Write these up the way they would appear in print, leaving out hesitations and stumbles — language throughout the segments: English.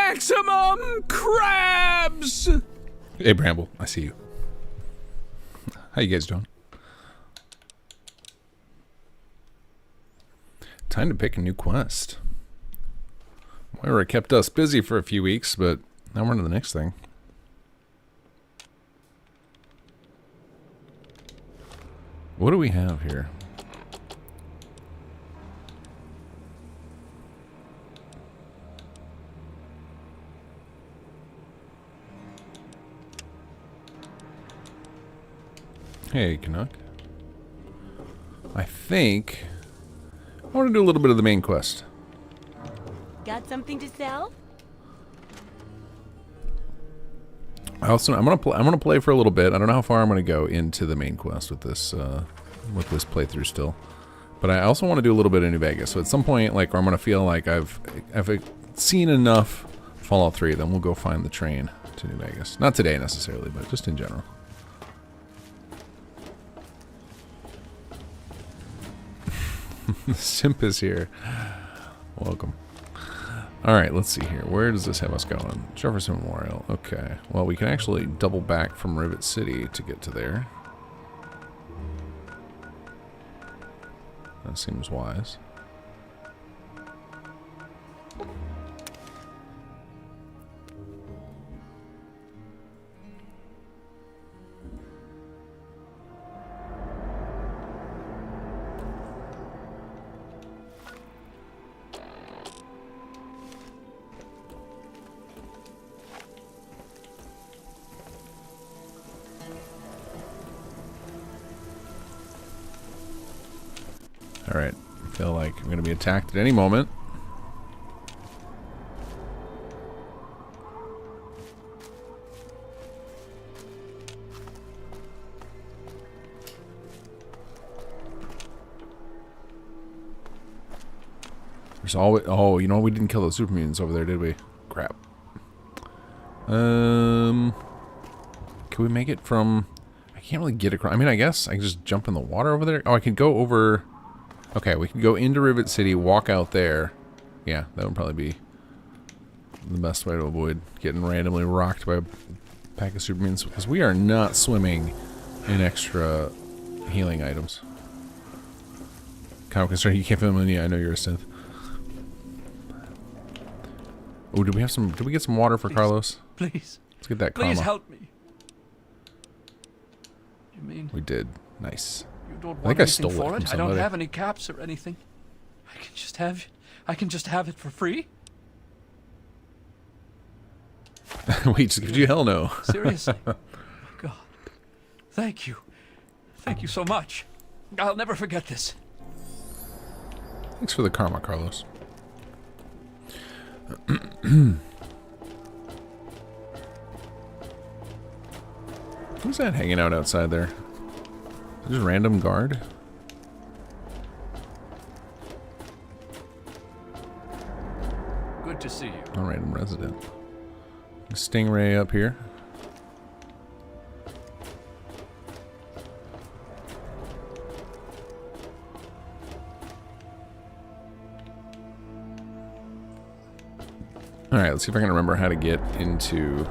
maximum crabs! Hey, Bramble, I see you. How you guys doing? Time to pick a new quest. Moira kept us busy for a few weeks, but now we're on to the next thing. What do we have here? Hey, Canuck. I think I want to do a little bit of the main quest. Got something to sell? I'm gonna play for a little bit. I don't know how far I'm gonna go into the main quest with this playthrough still, but I also want to do a little bit of New Vegas. So at some point, like, where I'm gonna feel like I've seen enough Fallout 3, then we'll go find the train to New Vegas. Not today necessarily, but just in general. The simp is here. Welcome. Alright, let's see here. Where does this have us going? Jefferson Memorial. Okay. Well, we can actually double back from Rivet City to get to there. That seems wise. Alright, I feel like I'm going to be attacked at any moment. There's always... Oh, you know, we didn't kill those super mutants over there, did we? Crap. Can we make it from... I can't really get across... I mean, I guess I can just jump in the water over there. Oh, I can go over... Okay, we can go into Rivet City, walk out there. Yeah, that would probably be the best way to avoid getting randomly rocked by a pack of super mutants, because we are not swimming in extra healing items. Kind of concerned you can't fit them in. Yeah, I know you're a synth. Oh, did we have some? Did we get some water for Carlos? Please. Let's get that. Please help me. You mean we did? Nice. You don't I want think I anything stole for it. it? I don't have any caps or anything. I can just have it. I can just have it for free. Wait, just give you hell no. Seriously. Oh, God. Thank you. Thank you so much. I'll never forget this. Thanks for the karma, Carlos. Who's that hanging out outside there? Just random guard? Good to see you. A random resident. Stingray up here. Alright, let's see if I can remember how to get into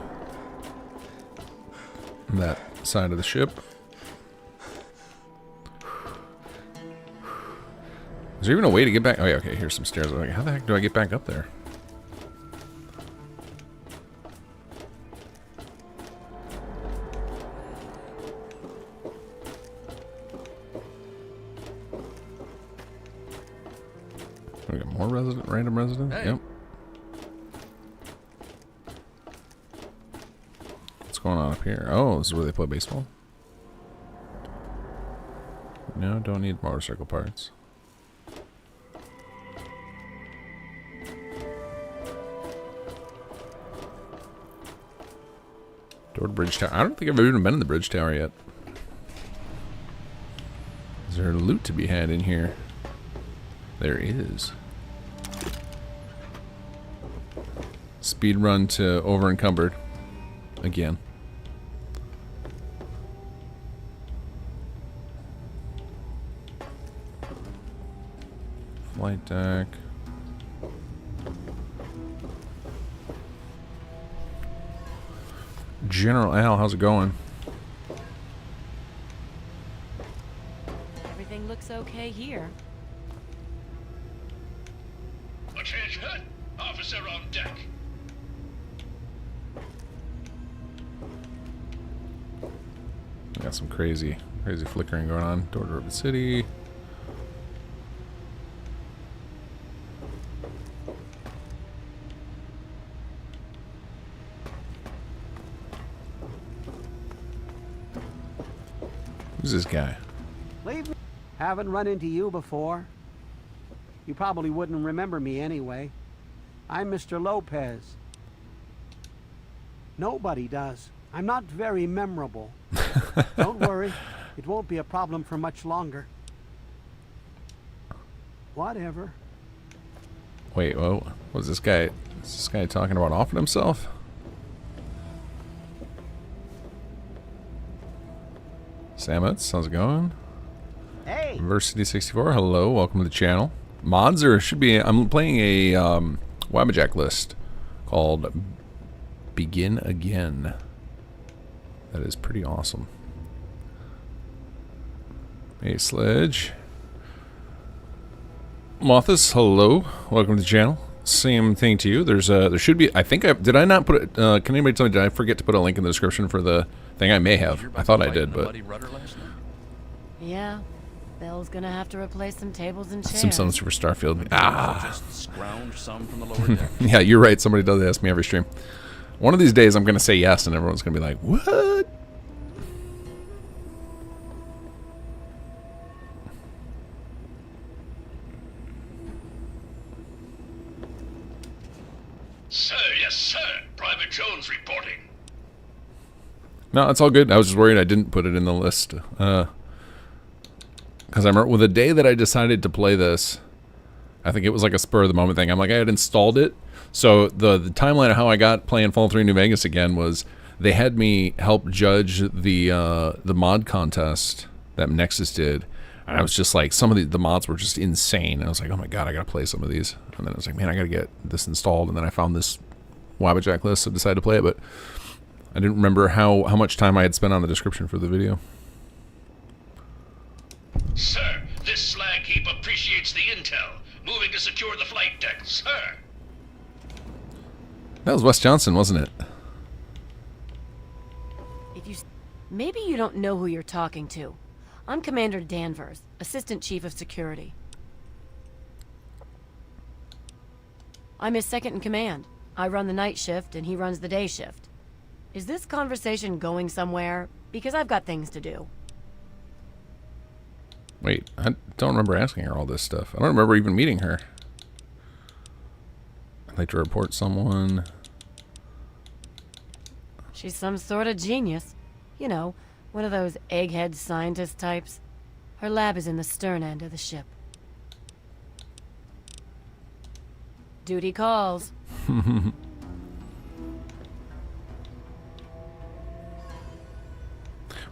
that side of the ship. Is there even a way to get back? Oh yeah, okay, here's some stairs. Like, how the heck do I get back up there? We got more random residents? Hey. Yep. What's going on up here? Oh, this is where they play baseball? No, don't need motorcycle parts. Door to bridge tower. I don't think I've even been in the bridge tower yet. Is there loot to be had in here? There is. Speed run to over encumbered. Again. Flight deck. General Al, how's it going? Everything looks okay here. Attention! Officer on deck. Got some crazy flickering going on. Door to Rivet City. Who's this guy? Leave me. Haven't run into you before. You probably wouldn't remember me anyway. I'm Mr. Lopez. Nobody does. I'm not very memorable. Don't worry. It won't be a problem for much longer. Whatever. Wait, whoa. Was this guy? Is this guy talking about offing himself? Samus, how's it going? Hey! Versity 64, hello, welcome to the channel. Mods, or should be, I'm playing a Wabbajack list called Begin Again. That is pretty awesome. Hey, Sledge. Mothis, hello, welcome to the channel. Same thing to you. There should be, I think did I not put it, can anybody tell me, did I forget to put a link in the description for the thing? I may have. I thought I did, but. Yeah. Bell's gonna have to replace some tables and chairs. Some summons for Starfield. Ah! Just scrounge some from the lower deck. Yeah, you're right. Somebody does ask me every stream. One of these days I'm gonna say yes and everyone's gonna be like, what? Sir, yes, sir. Private Jones reporting. No, it's all good. I was just worried I didn't put it in the list. Because I remember, well, the day that I decided to play this, I think it was like a spur of the moment thing. I'm like, I had installed it. So the timeline of how I got playing Fallout 3 New Vegas again was they had me help judge the mod contest that Nexus did. And I was just like, some of the mods were just insane. And I was like, oh my god, I gotta play some of these. And then I was like, man, I gotta get this installed. And then I found this Wabbajack list, so I decided to play it. But I didn't remember how much time I had spent on the description for the video. Sir, this slag heap appreciates the intel. Moving to secure the flight deck, sir. That was Wes Johnson, wasn't it? Maybe you don't know who you're talking to. I'm Commander Danvers, Assistant Chief of Security. I'm his second in command. I run the night shift and he runs the day shift. Is this conversation going somewhere? Because I've got things to do. Wait, I don't remember asking her all this stuff. I don't remember even meeting her. I'd like to report someone. She's some sort of genius. You know, one of those egghead scientist types. Her lab is in the stern end of the ship. Duty calls.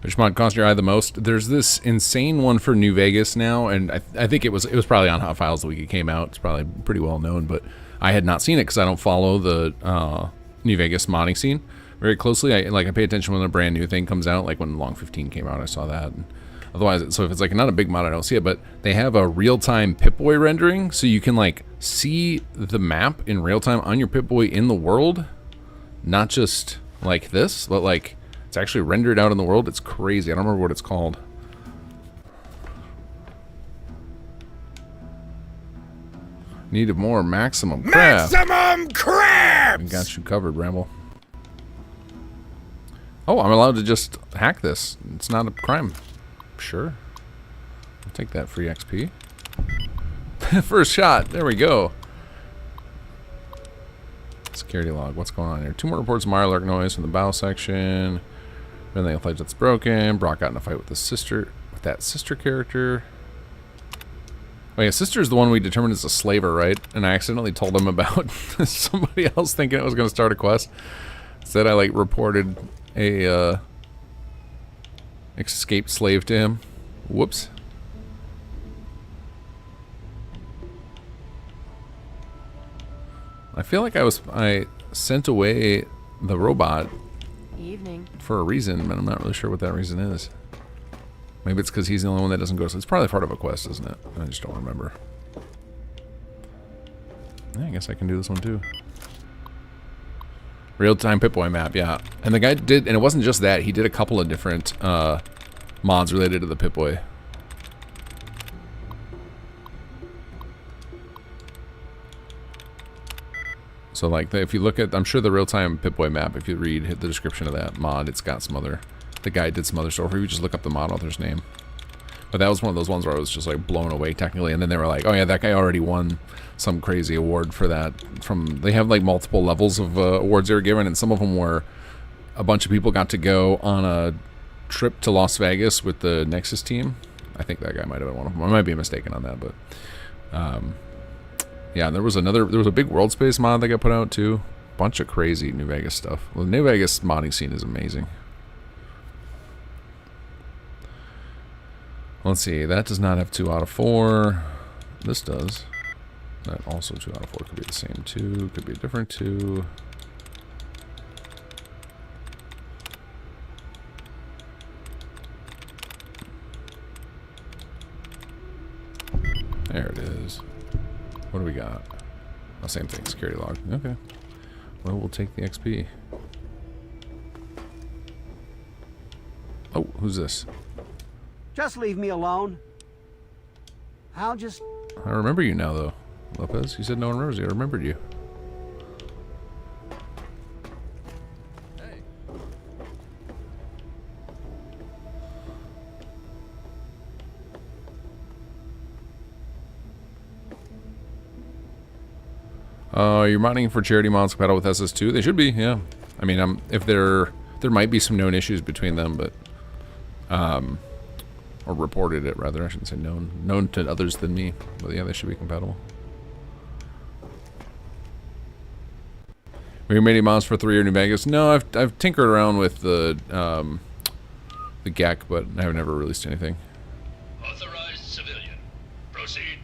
Which mod cost your eye the most? There's this insane one for New Vegas now, and I think it was probably on Hot Files the week it came out. It's probably pretty well known, but I had not seen it because I don't follow the New Vegas modding scene very closely. I pay attention when a brand new thing comes out, like when Long 15 came out, I saw that. And otherwise, so if it's like not a big mod, I don't see it. But they have a real-time Pip-Boy rendering, so you can like see the map in real time on your Pip-Boy in the world, not just like this, but like. It's actually rendered out in the world. It's crazy. I don't remember what it's called. Needed more maximum crab. Maximum crabs! I got you covered, Ramble. Oh, I'm allowed to just hack this. It's not a crime. Sure. I'll take that free XP. First shot. There we go. Security log. What's going on here? 2 more reports of Mirelurk noise from the bow section. Then they flight that's broken. Brock got in a fight with that sister character. Oh yeah, sister is the one we determined is a slaver, right? And I accidentally told him about somebody else thinking it was going to start a quest. Instead, I like reported a escaped slave to him. Whoops. I feel like I sent away the robot. Evening. for a reason, but I'm not really sure what that reason is. Maybe it's because he's the only one that doesn't go. So it's probably part of a quest, isn't it? I just don't remember. Yeah, I guess I can do this one too. Real-time Pip-Boy map, yeah. And the guy did, and it wasn't just that. He did a couple of different mods related to the Pip-Boy. So like, if you look at, I'm sure the real-time Pip-Boy map, if you hit the description of that mod, it's got some other, the guy did some other stuff, or you just look up the mod author's name. But that was one of those ones where I was just like blown away technically, and then they were like, oh yeah, that guy already won some crazy award for that. They have like multiple levels of awards they were given, and some of them were a bunch of people got to go on a trip to Las Vegas with the Nexus team. I think that guy might have been one of them. I might be mistaken on that, but yeah, there was a big world space mod that got put out too. Bunch of crazy New Vegas stuff. Well, the New Vegas modding scene is amazing. Let's see, that does not have 2 out of 4. This does. That also 2 out of 4 could be the same 2, could be a different 2. There it is. What do we got? Oh, same thing, security log. Okay. Well, we'll take the XP. Oh, who's this? Just leave me alone. I'll just... I remember you now, though, Lopez. You said no one remembers you. I remembered you. Hey. You're modding for charity mods compatible with SS2? They should be, yeah. I mean, if there might be some known issues between them, but or reported it rather. I shouldn't say known to others than me, but yeah, they should be compatible. Have you made any mods for 3 or New Vegas? No, I've tinkered around with the GAC, but I have never released anything. Authorized civilian. Proceed.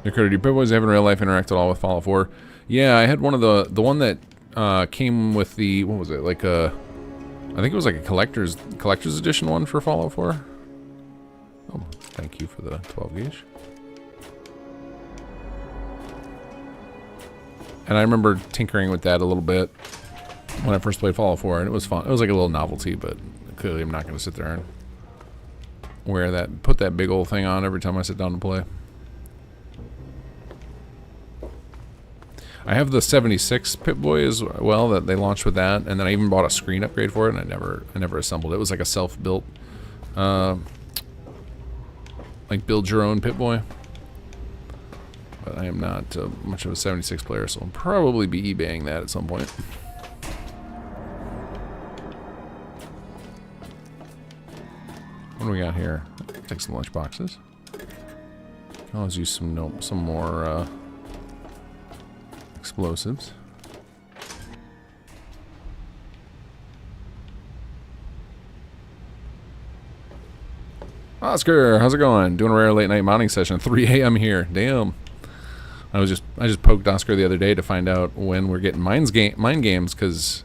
Dakota, do your Pip-Boys have in real life interact at all with Fallout 4? Yeah, I had one of the one that came with the, what was it, like a, I think it was like a collector's edition one for Fallout 4. Oh, thank you for the 12 gauge. And I remember tinkering with that a little bit when I first played Fallout 4, and it was fun. It was like a little novelty, but clearly I'm not going to sit there and put that big old thing on every time I sit down to play. I have the 76 Pip-Boy as well that they launched with that, and then I even bought a screen upgrade for it, and I never assembled it. It was like a self-built, like build your own Pip-Boy. But I am not much of a 76 player, so I'll probably be eBaying that at some point. What do we got here? Take some lunch boxes. I'll always use some more explosives. Oscar, how's it going? Doing a rare late night modding session. 3 a.m. here. Damn. I just poked Oscar the other day to find out when we're getting mind games, because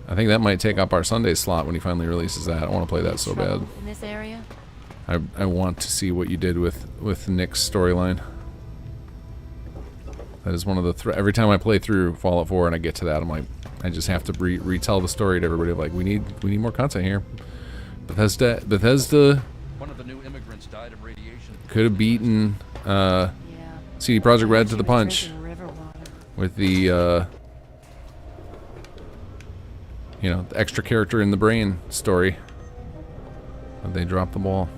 I think that might take up our Sunday slot when he finally releases that. I want to play that so bad. In this area? I want to see what you did with Nick's storyline. That is one of the every time I play through Fallout 4 and I get to that, I'm like, I just have to retell the story to everybody. Like, we need more content here. Bethesda. One of the new immigrants died of radiation. Could have beaten CD Projekt Red to the punch with the the extra character in the brain story. But they dropped the ball.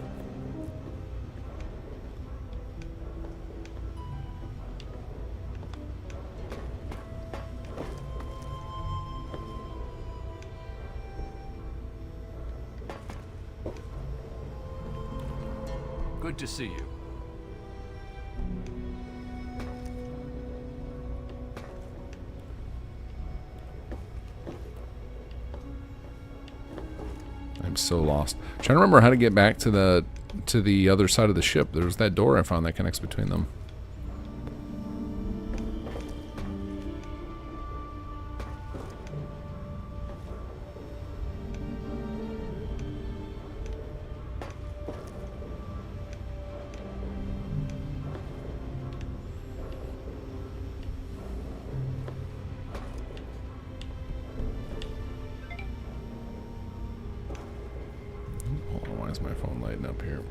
Good to see you. I'm so lost. I'm trying to remember how to get back to the to the other side of the ship. There's that door I found that connects between them. Why is my phone lighting up here?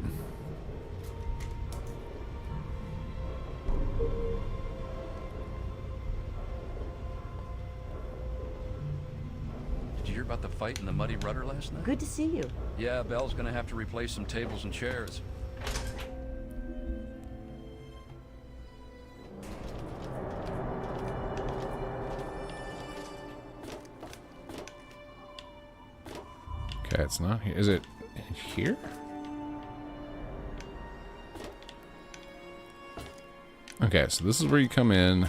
Did you hear about the fight in the muddy rudder last night? Good to see you. Yeah, Belle's gonna have to replace some tables and chairs. Okay, it's not here. Is it here? Okay, so this is where you come in.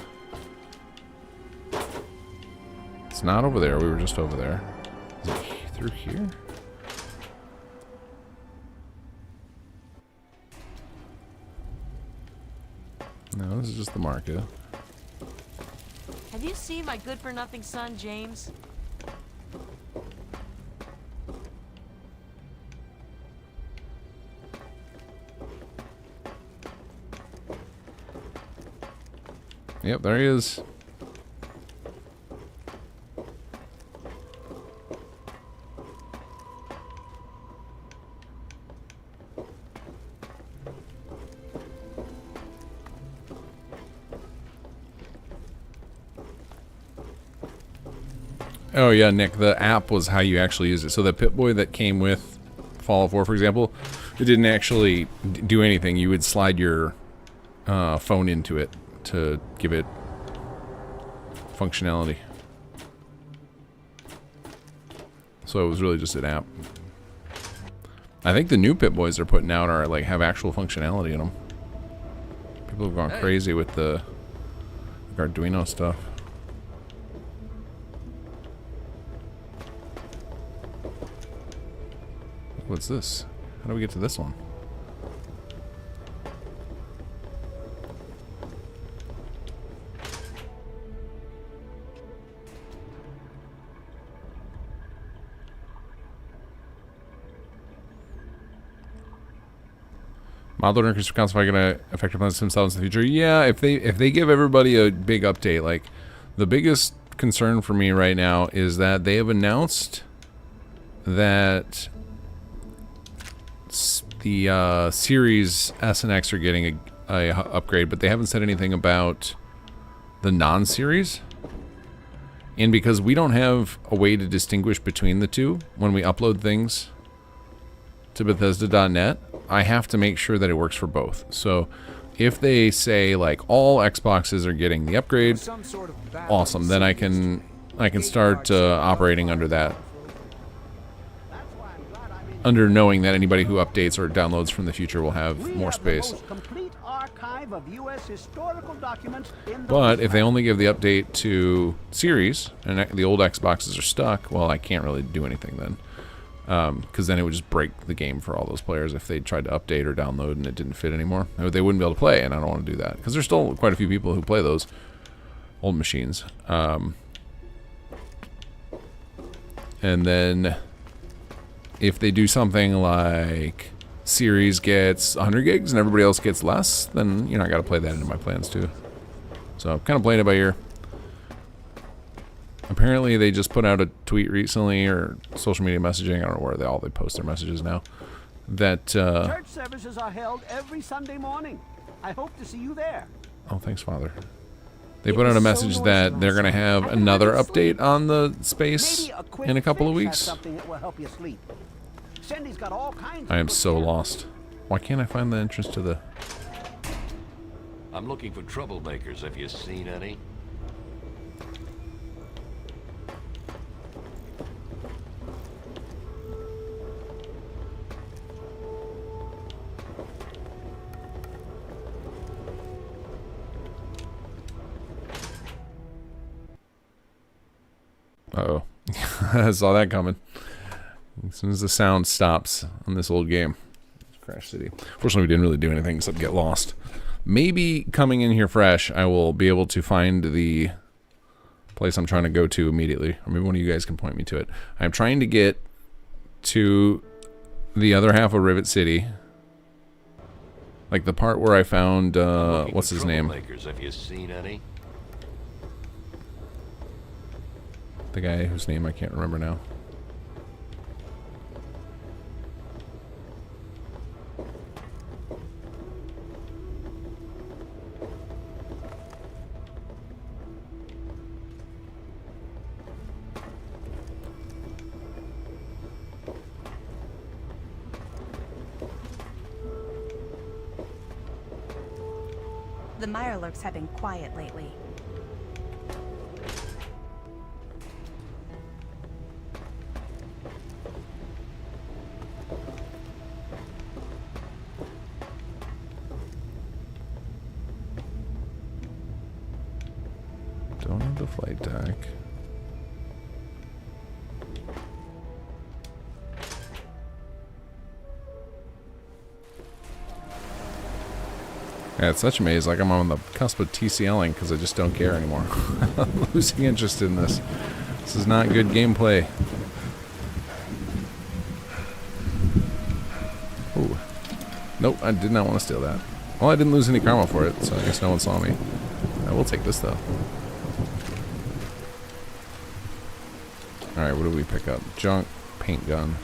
It's not over there. We were just over there. Is it through here? No, this is just the market. Have you seen my good-for-nothing son, James? Yep, there he is. Oh yeah, Nick, the app was how you actually use it. So the Pip-Boy that came with Fallout 4, for example, it didn't actually do anything. You would slide your phone into it to give it functionality. So it was really just an app. I think the new Pip-Boys they're putting out are like have actual functionality in them. People have gone crazy with the Arduino stuff. What's this? How do we get to this one? Model increase for console going to affect plans themselves in the future. Yeah, if they give everybody a big update, like the biggest concern for me right now is that they have announced that the Series S and X are getting a upgrade, but they haven't said anything about the non-series. And because we don't have a way to distinguish between the two when we upload things to Bethesda.net, I have to make sure that it works for both. So if they say like all Xboxes are getting the upgrade, awesome. Then I can start operating under that. Under knowing that anybody who updates or downloads from the future will have more space. But if they only give the update to Series and the old Xboxes are stuck, well, I can't really do anything then. Because then it would just break the game for all those players if they tried to update or download and it didn't fit anymore. They wouldn't be able to play, and I don't want to do that. Because there's still quite a few people who play those old machines. And then if they do something like Series gets 100 gigs and everybody else gets less, then, you know, I got to play that into my plans too. So I'm kind of playing it by ear. Apparently they just put out a tweet recently, or social media messaging, I don't know where they post their messages now, that church services are held every Sunday morning. I hope to see you there. Oh, thanks, Father. They put out a message that they're going to have another update on the space in a couple of weeks. I am so lost. Why can't I find the entrance to the... I'm looking for troublemakers. Have you seen any? Uh-oh. I saw that coming. As soon as the sound stops on this old game. Crash City. Fortunately, we didn't really do anything except get lost. Maybe coming in here fresh, I will be able to find the place I'm trying to go to immediately. Or maybe one of you guys can point me to it. I'm trying to get to the other half of Rivet City. Like the part where I found, what's his name? Have you seen any? The guy whose name I can't remember now. The Mirelurks have been quiet lately. Don't have the flight deck. Yeah, it's such a maze. Like I'm on the cusp of TCLing because I just don't care anymore. I'm losing interest in this. This is not good gameplay. Ooh. Nope, I did not want to steal that. Well, I didn't lose any karma for it, so I guess no one saw me. I will take this, though. Alright, what do we pick up? Junk, paint gun,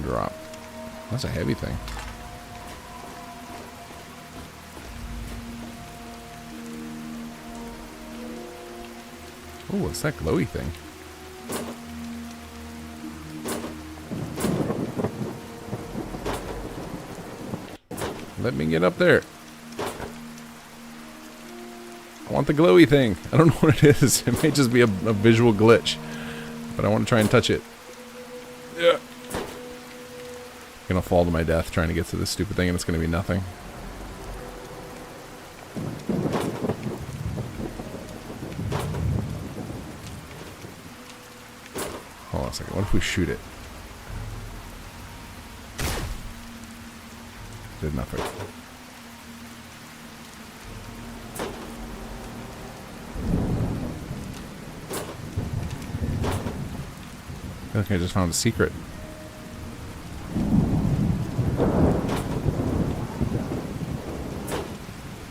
drop. That's a heavy thing. Oh, what's that glowy thing? Let me get up there. I want the glowy thing. I don't know what it is. It may just be a visual glitch. But I want to try and touch it. Yeah. I'm gonna fall to my death trying to get to this stupid thing and it's gonna be nothing. Hold on a second. What if we shoot it? Did nothing. I think I just found a secret.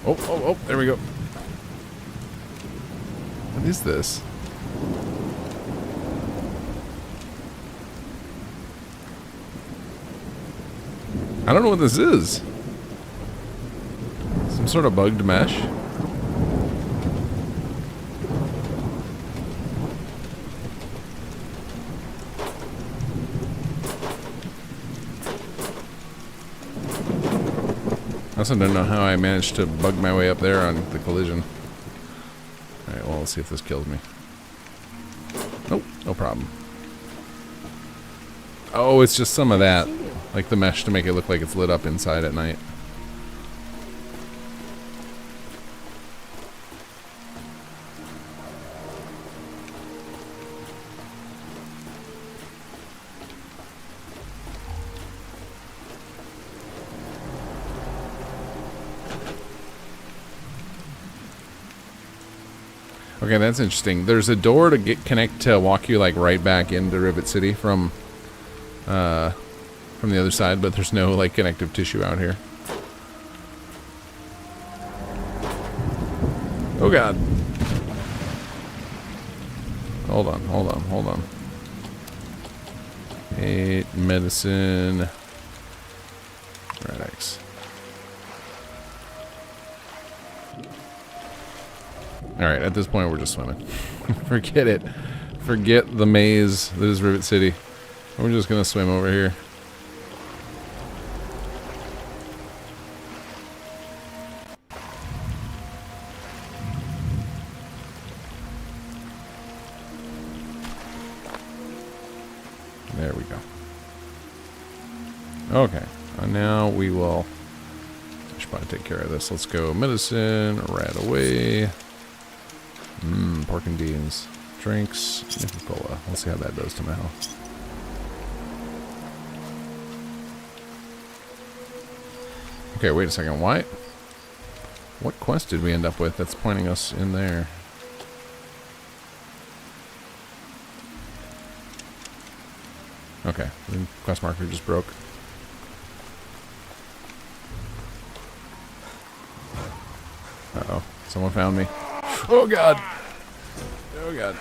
Oh, there we go. What is this? I don't know what this is. Some sort of bugged mesh. I also don't know how I managed to bug my way up there on the collision. Alright, well, let's see if this kills me. Nope, no problem. Oh, it's just some of that. Like the mesh to make it look like it's lit up inside at night. Okay, that's interesting. There's a door to connect to walk you like right back into Rivet City from the other side, but there's no like connective tissue out here. Oh god. Hold on. 8 medicine. Red X. Alright, at this point we're just swimming. Forget it. Forget the maze that is Rivet City. We're just gonna swim over here. There we go. Okay, and now we will... I should probably take care of this. Let's go medicine, right away. Pork and beans. Drinks, Coca-Cola. Let's see how that does to my health. Okay, wait a second. Why? What quest did we end up with that's pointing us in there? Okay, the quest marker just broke. Uh-oh. Someone found me. Oh, God. Oh, God.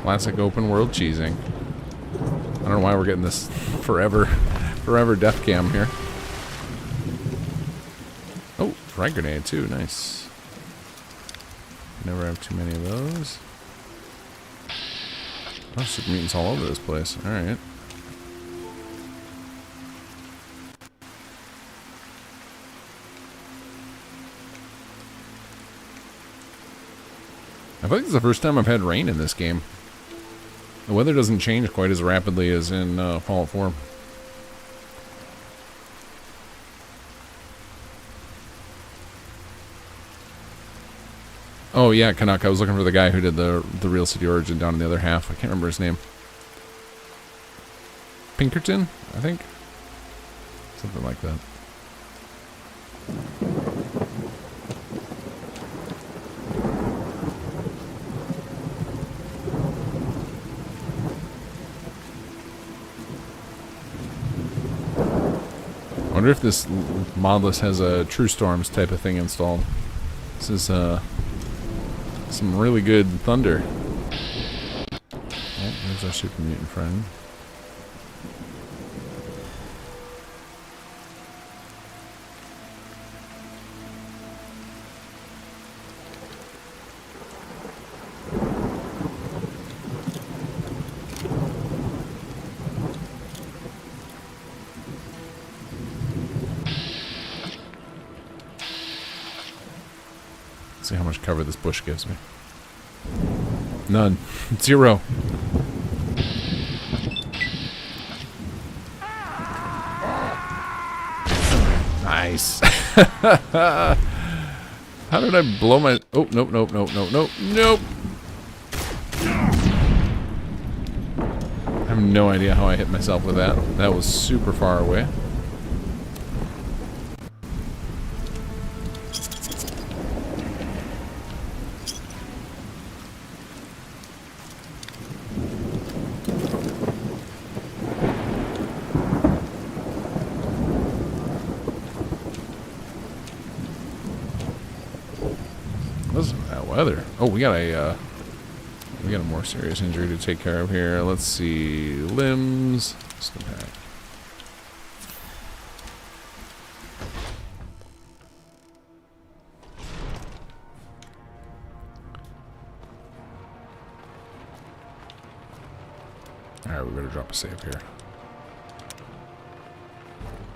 Classic open world cheesing. I don't know why we're getting this forever death cam here. Oh, frag grenade too, nice. Never have too many of those. Oh, super mutants all over this place. Alright. I think it's the first time I've had rain in this game. The weather doesn't change quite as rapidly as in Fallout 4. Oh yeah, Canuck. I was looking for the guy who did the Real City Origin down in the other half. I can't remember his name. Pinkerton, I think? Something like that. I wonder if this modless has a True Storms type of thing installed. This is some really good thunder. Oh, there's our super mutant friend. See how much cover this bush gives me. None. 0. Nice. How did I blow my... Oh, nope, nope, nope, nope, nope, nope. I have no idea how I hit myself with that. That was super far away. Weather. Oh, we got a more serious injury to take care of here. Let's see. Limbs. Stim-pack. Alright, we better drop a save here.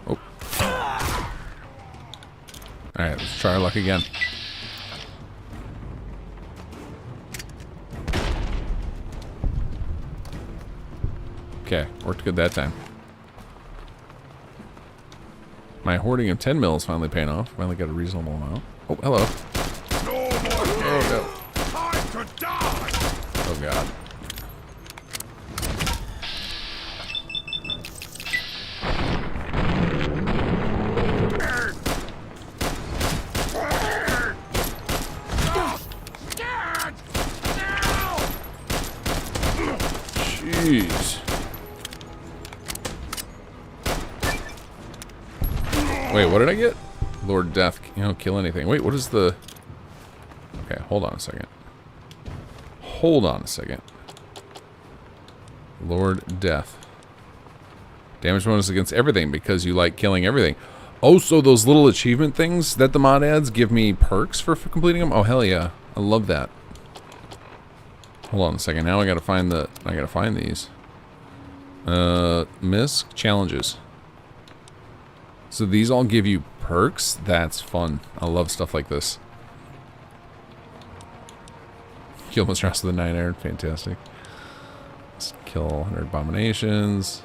Oh. Alright, let's try our luck again. Okay, worked good that time. My hoarding of 10 mils finally paying off. Finally got a reasonable amount. Oh, hello. No more Oh, no. time to die. Oh, God. Jeez. Wait, what did I get? Lord Death, you don't kill anything. Wait, what is the... Okay, hold on a second. Hold on a second. Lord Death. Damage bonus against everything because you like killing everything. Oh, so those little achievement things that the mod adds give me perks for completing them? Oh, hell yeah. I love that. Hold on a second. Now I gotta find the... I gotta find these. Misc challenges. So these all give you perks? That's fun. I love stuff like this. Kill Mr. House with the 9-iron. Fantastic. Let's kill 100 abominations.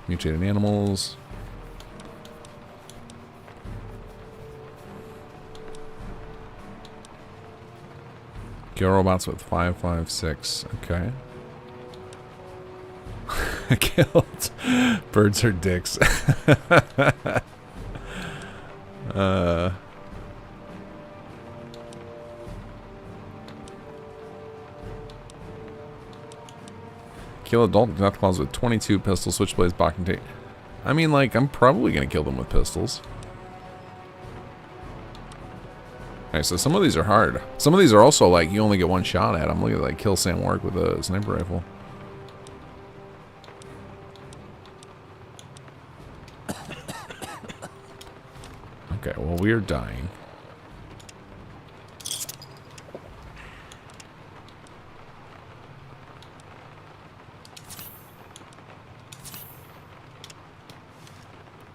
Mutated animals. Kill robots with 556. Okay. Killed. Birds are dicks. Kill adult deathclaws with 22 pistols, switchblades, blocking tape. I mean, like, I'm probably gonna kill them with pistols. Okay, so some of these are hard. Some of these are also like you only get one shot at them. Look at like kill Sam Warwick with a sniper rifle. Okay, well, we're dying.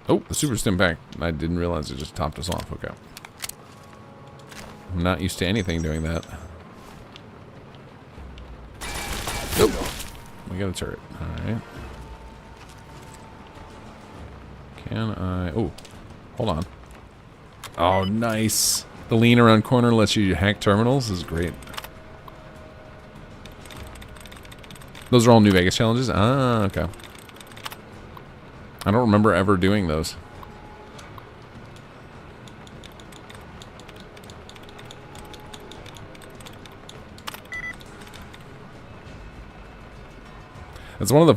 Oh, the super stim pack. I didn't realize it just topped us off. Okay. I'm not used to anything doing that. Nope. We got a turret. Alright. Can I... Oh, hold on. Oh, nice. The lean around corner lets you hack terminals. This is great. Those are all New Vegas challenges? Ah, okay. I don't remember ever doing those. That's one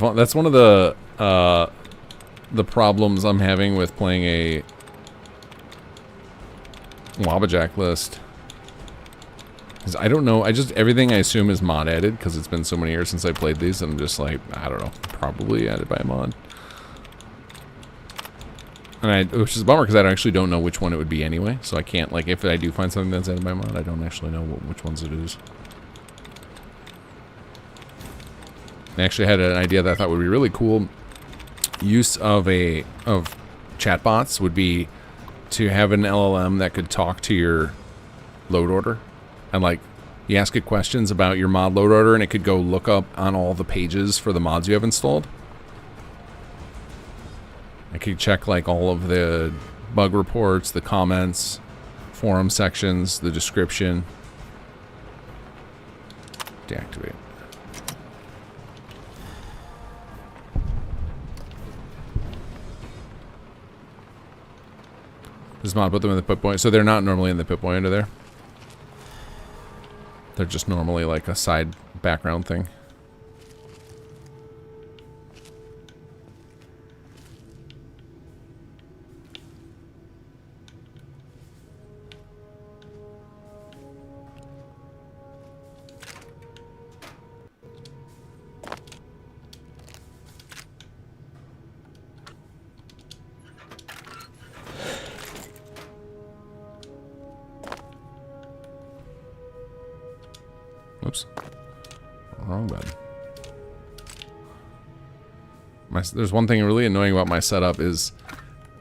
of the problems I'm having with playing a Wabbajack list. Is I don't know. Everything I assume is mod added because it's been so many years since I played these. And I'm just like, I don't know, probably added by a mod. And which is a bummer because I actually don't know which one it would be anyway. So I can't, like, if I do find something that's added by mod, I don't actually know which ones it is. I actually had an idea that I thought would be really cool. Use of chatbots would be to have an LLM that could talk to your load order, and like you ask it questions about your mod load order, and it could go look up on all the pages for the mods you have installed. I could check like all of the bug reports, the comments, forum sections, the description. Deactivate. This mod put them in the pip point, so they're not normally in the pip point under there. They're just normally like a side background thing. Oops. Wrong button. There's one thing really annoying about my setup is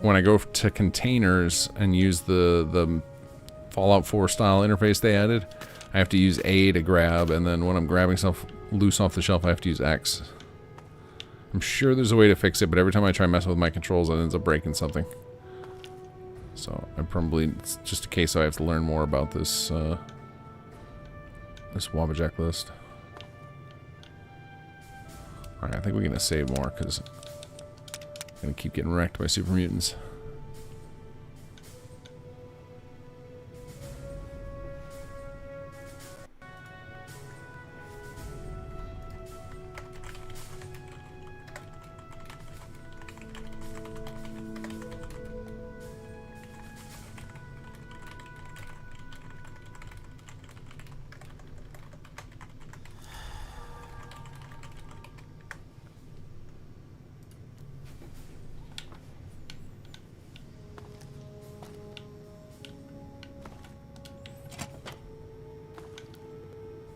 when I go to containers and use the Fallout 4 style interface they added, I have to use A to grab, and then when I'm grabbing stuff loose off the shelf, I have to use X. I'm sure there's a way to fix it, but every time I try messing with my controls, it ends up breaking something. So it's just a case I have to learn more about this this Wabbajack list. Alright, I think we're gonna save more because I'm gonna keep getting wrecked by super mutants.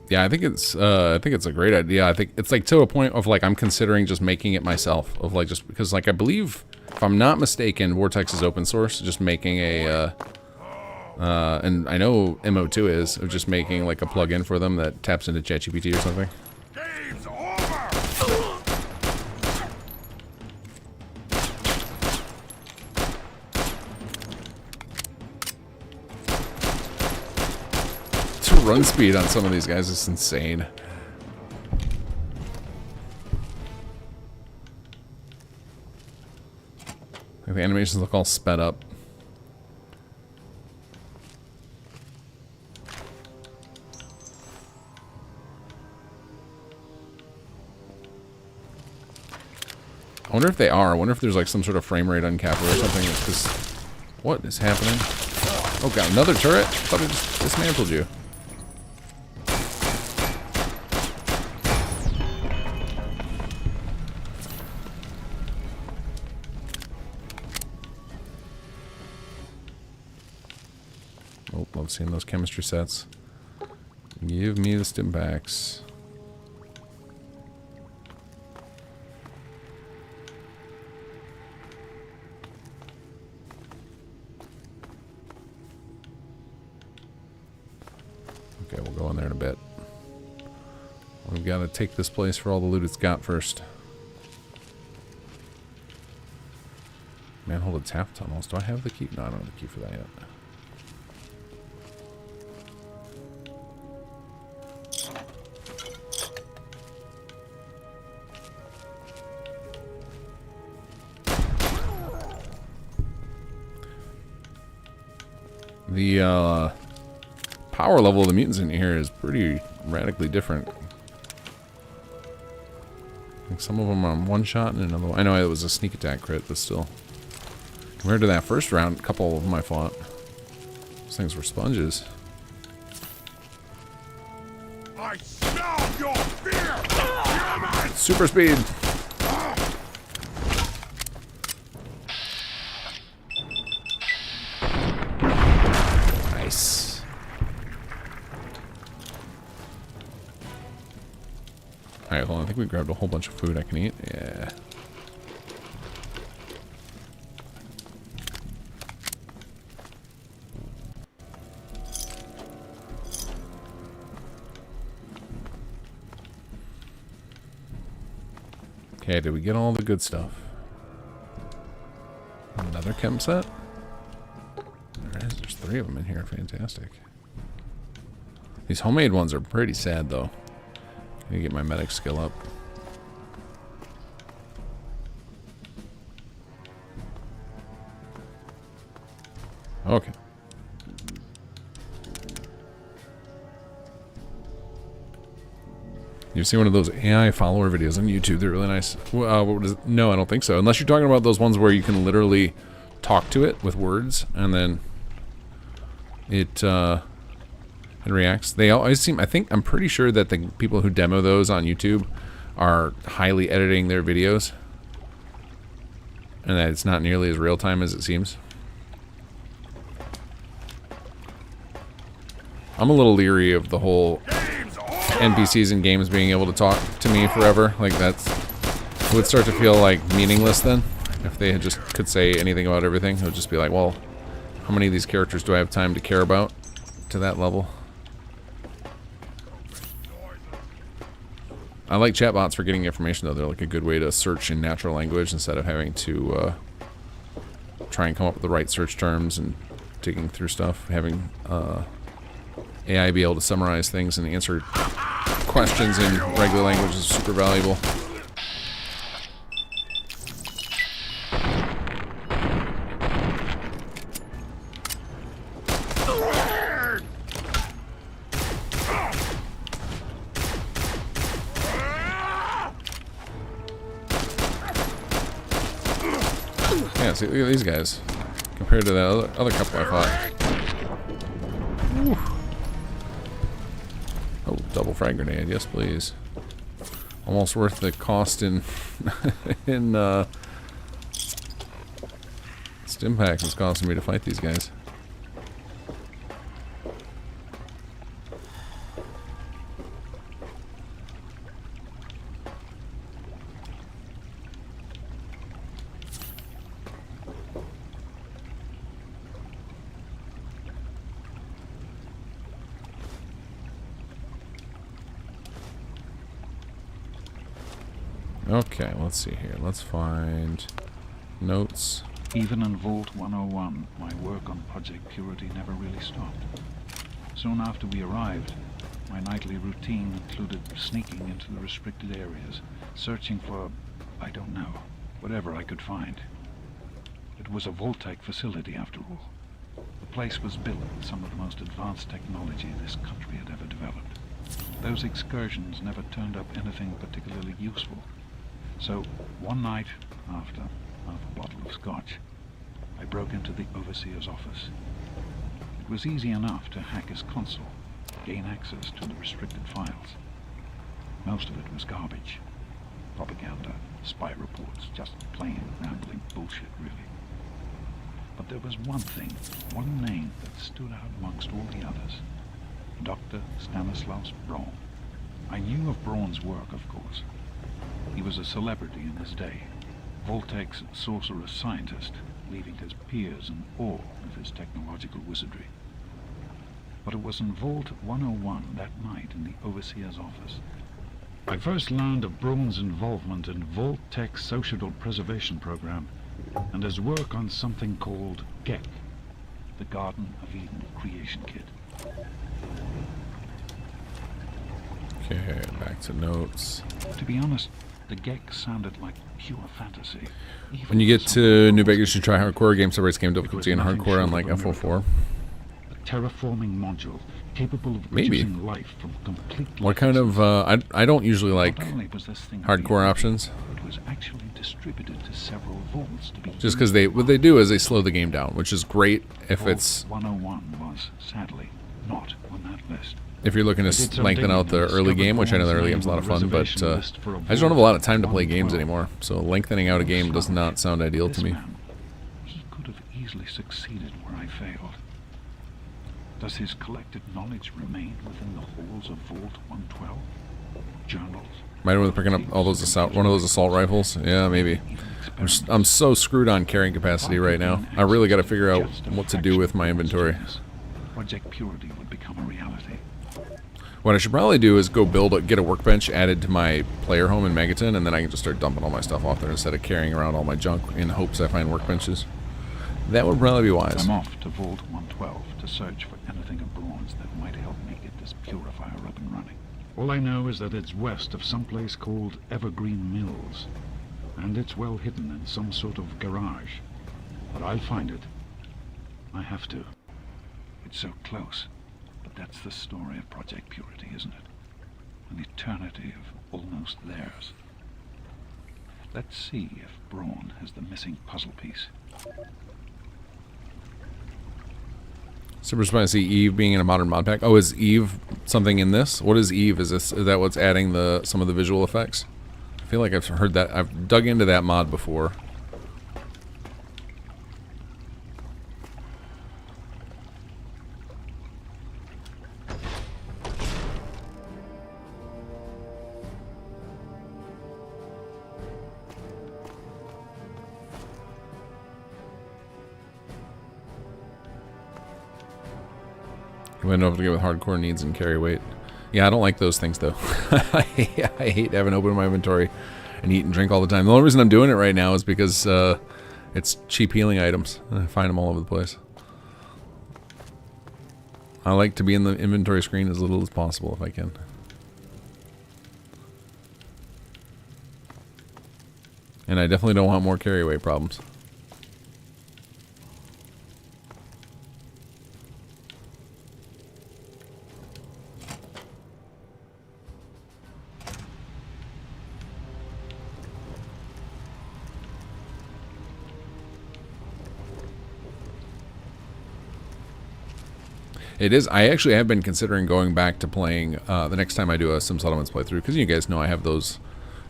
Yeah, I think it's a great idea. I think it's like to a point of like I'm considering just making it myself, of like just because like I believe If I'm not mistaken, Vortex is open source, just making a, and I know MO2 is, of just making like a plugin for them that taps into ChatGPT or something. Game's over! The run speed on some of these guys is insane. Like the animations look all sped up. I wonder if they are. I wonder if there's like some sort of frame rate uncapper or something. Because what is happening? Oh god, another turret? I thought I just dismantled you. Oh, love seeing those chemistry sets. Give me the stim packs. Okay, we'll go in there in a bit. We've got to take this place for all the loot it's got first. Manhole to tap tunnels. Do I have the key? No, I don't have the key for that yet. The power level of the mutants in here is pretty radically different. I think some of them are on one shot and another one. I know it was a sneak attack crit, but still. Compared to that first round, a couple of them I fought. Those things were sponges. I smell your fear! Damn it! Super speed! Nice. Alright, hold on. I think we grabbed a whole bunch of food I can eat. Yeah. Okay, did we get all the good stuff? Another chem set? There is. There's 3 of them in here. Fantastic. These homemade ones are pretty sad, though. I need to get my medic skill up. Okay. You've seen one of those AI follower videos on YouTube. They're really nice. What is it? No, I don't think so. Unless you're talking about those ones where you can literally talk to it with words and then it reacts. They always seem. I'm pretty sure that the people who demo those on YouTube are highly editing their videos, and that it's not nearly as real time as it seems. I'm a little leery of the whole NPCs in games being able to talk to me forever. Like it would start to feel like meaningless then. If they had just could say anything about everything, it would just be like, well, how many of these characters do I have time to care about to that level? I like chatbots for getting information though. They're like a good way to search in natural language instead of having to try and come up with the right search terms and digging through stuff. Having AI be able to summarize things and answer questions in regular language is super valuable. Yeah, see, look at these guys compared to that other couple I fought. Whew. Oh, double frag grenade, yes please. Almost worth the cost in in stim packs it's costing me to fight these guys. Okay, let's see here. Let's find notes. Even in Vault 101, my work on Project Purity never really stopped. Soon after we arrived, my nightly routine included sneaking into the restricted areas, searching for, I don't know, whatever I could find. It was a Vault-Tec facility, after all. The place was built with some of the most advanced technology this country had ever developed. Those excursions never turned up anything particularly useful. So, one night, after half a bottle of scotch, I broke into the overseer's office. It was easy enough to hack his console, gain access to the restricted files. Most of it was garbage. Propaganda, spy reports, just plain rambling bullshit, really. But there was one thing, one name that stood out amongst all the others. Dr. Stanislaus Braun. I knew of Braun's work, of course. He was a celebrity in his day, Vault-Tec's sorcerous scientist, leaving his peers in awe of his technological wizardry. But it was in Vault 101 that night in the Overseer's office I first learned of Braun's involvement in Vault-Tec's Social Preservation Program and his work on something called GECK, the Garden of Eden Creation Kit. Okay, back to notes. To be honest, the GECK sounded like pure fantasy. When you get to New Vegas, you try hardcore. Game separates game difficulty and hardcore on like FO4. A terraforming module capable of producing life from complete. What kind of? I don't usually like hardcore options. It was actually distributed to several vaults to be just because what they do is they slow the game down, which is great if Vault it's 101 was sadly not on that list. If you're looking to lengthen out the early game, which I know the early game's a lot of fun, but I just don't have a lot of time to play games anymore, so lengthening out a game does not sound ideal to me. He could have easily succeeded where I failed. Does his collected knowledge remain within the halls of Vault 112? Journals? Might have been picking up all those one of those assault rifles. Yeah, maybe. I'm so screwed on carrying capacity right now. I really got to figure out what to do with my inventory. Project Purity would become a reality. What I should probably do is go get a workbench added to my player home in Megaton, and then I can just start dumping all my stuff off there instead of carrying around all my junk in hopes I find workbenches. That would probably be wise. I'm off to Vault 112 to search for anything of bronze that might help me get this purifier up and running. All I know is that it's west of some place called Evergreen Mills, and it's well hidden in some sort of garage. But I'll find it. I have to. It's so close. But that's the story of Project Purity, isn't it? An eternity of almost theirs. Let's see if Braun has the missing puzzle piece. So we're supposed to see Eve being in a modern mod pack. Oh, is Eve something in this? What is Eve? Is that what's adding some of the visual effects? I feel like I've heard that. I've dug into that mod before. We end up to get with hardcore needs and carry weight. Yeah, I don't like those things though. I hate having open my inventory and eat and drink all the time. The only reason I'm doing it right now is because it's cheap healing items. I find them all over the place. I like to be in the inventory screen as little as possible if I can. And I definitely don't want more carry weight problems. It is. I actually have been considering going back to playing the next time I do a Sim Settlements playthrough, because you guys know I have those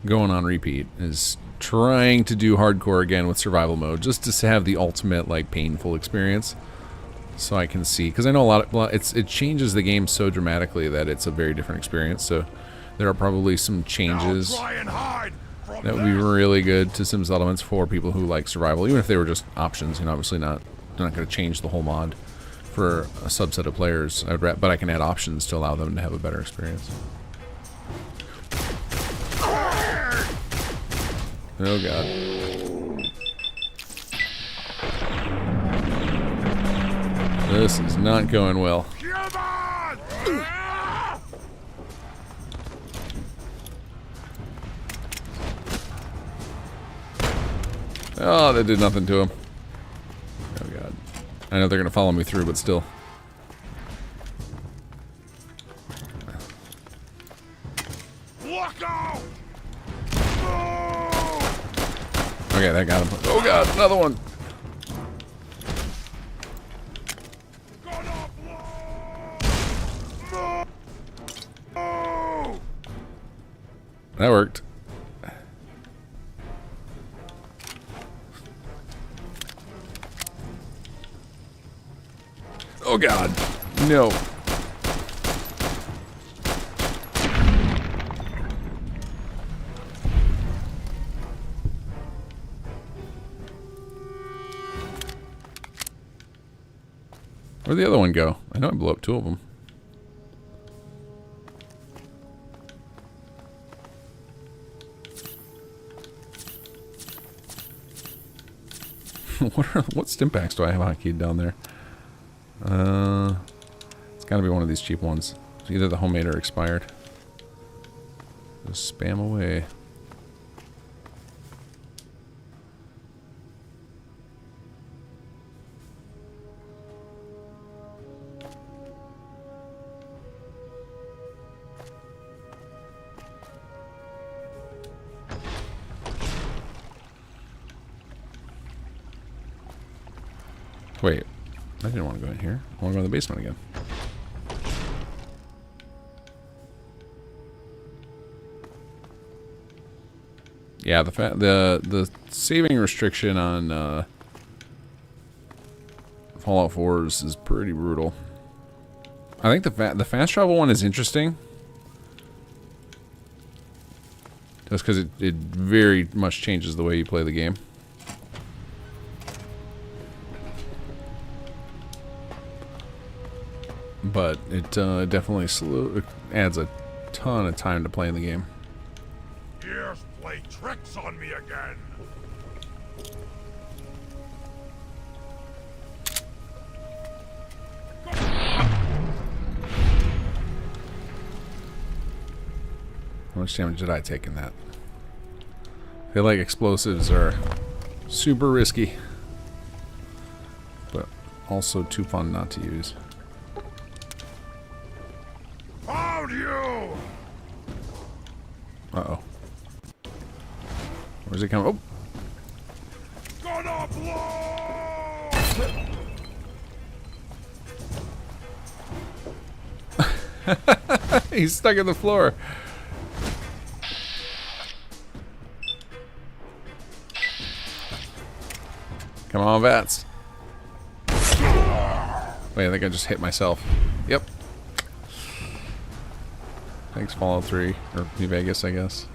going on repeat, is trying to do hardcore again with survival mode, just to have the ultimate, like, painful experience. So I can see, because I know it changes the game so dramatically that it's a very different experience, so there are probably some changes that would be really good to Sim Settlements for people who like survival, even if they were just options. You know, obviously they're not going to change the whole mod for a subset of players, but I can add options to allow them to have a better experience. Oh god. This is not going well. Come on! Oh, that did nothing to him. Oh god. I know they're gonna follow me through, but still. Look out! Okay, that got him. Oh god, another one. That worked. Oh god. No. Where'd the other one go? I know I blew up 2 of them. What stimpaks do I have hotkeyed down there? It's gotta be one of these cheap ones. It's either the homemade or expired. Just spam away. Wait, I didn't want to go in here. I want to go in the basement again. Yeah, the saving restriction on Fallout 4 is pretty brutal. I think the fast travel one is interesting, just because it very much changes the way you play the game. But it definitely adds a ton of time to play in the game. Here's play tricks on me again. How much damage did I take in that? I feel like explosives are super risky, but also too fun not to use. Found you! Uh-oh. Where's it coming? Oh! Gonna blow! He's stuck in the floor. Come on, Vats. Wait, I think I just hit myself. Yep. Thanks, Fallout 3. Or New Vegas, I guess.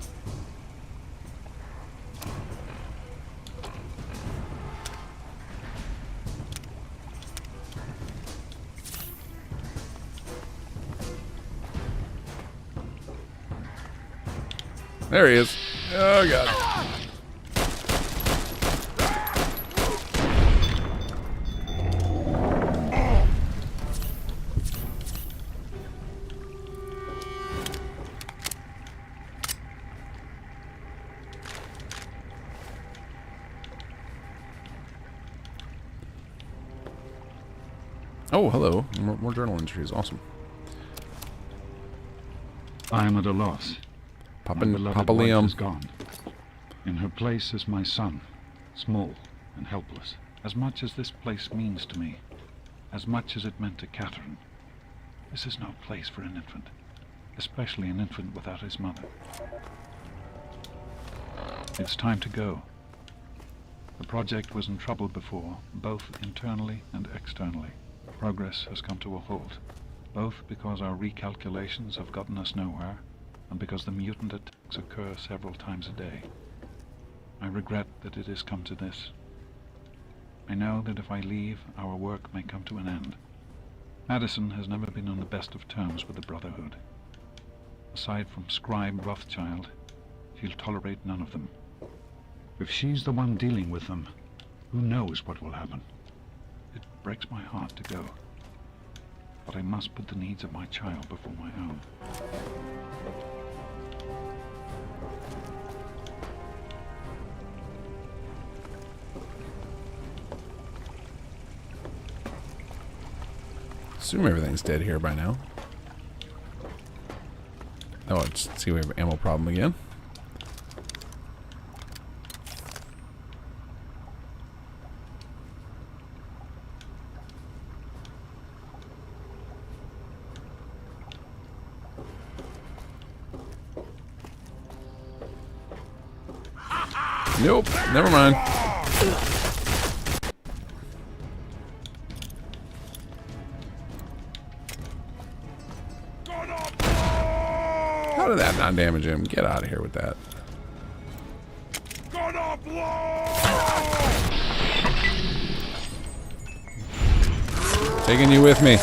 There he is. Oh, God. Oh, hello. More journal entries. Awesome. I am at a loss. Papa wife Liam is gone. In her place is my son, small and helpless. As much as this place means to me, as much as it meant to Catherine, this is no place for an infant, especially an infant without his mother. It's time to go. The project was in trouble before, both internally and externally. Progress has come to a halt, both because our recalculations have gotten us nowhere, and because the mutant attacks occur several times a day. I regret that it has come to this. I know that if I leave, our work may come to an end. Madison has never been on the best of terms with the Brotherhood. Aside from Scribe Rothschild, she'll tolerate none of them. If she's the one dealing with them, who knows what will happen? It breaks my heart to go. But I must put the needs of my child before my own. Assume everything's dead here by now. Oh, let's see, we have an ammo problem again. Nope, never mind. How did that not damage him? Get out of here with that. Gonna blow! Taking you with me.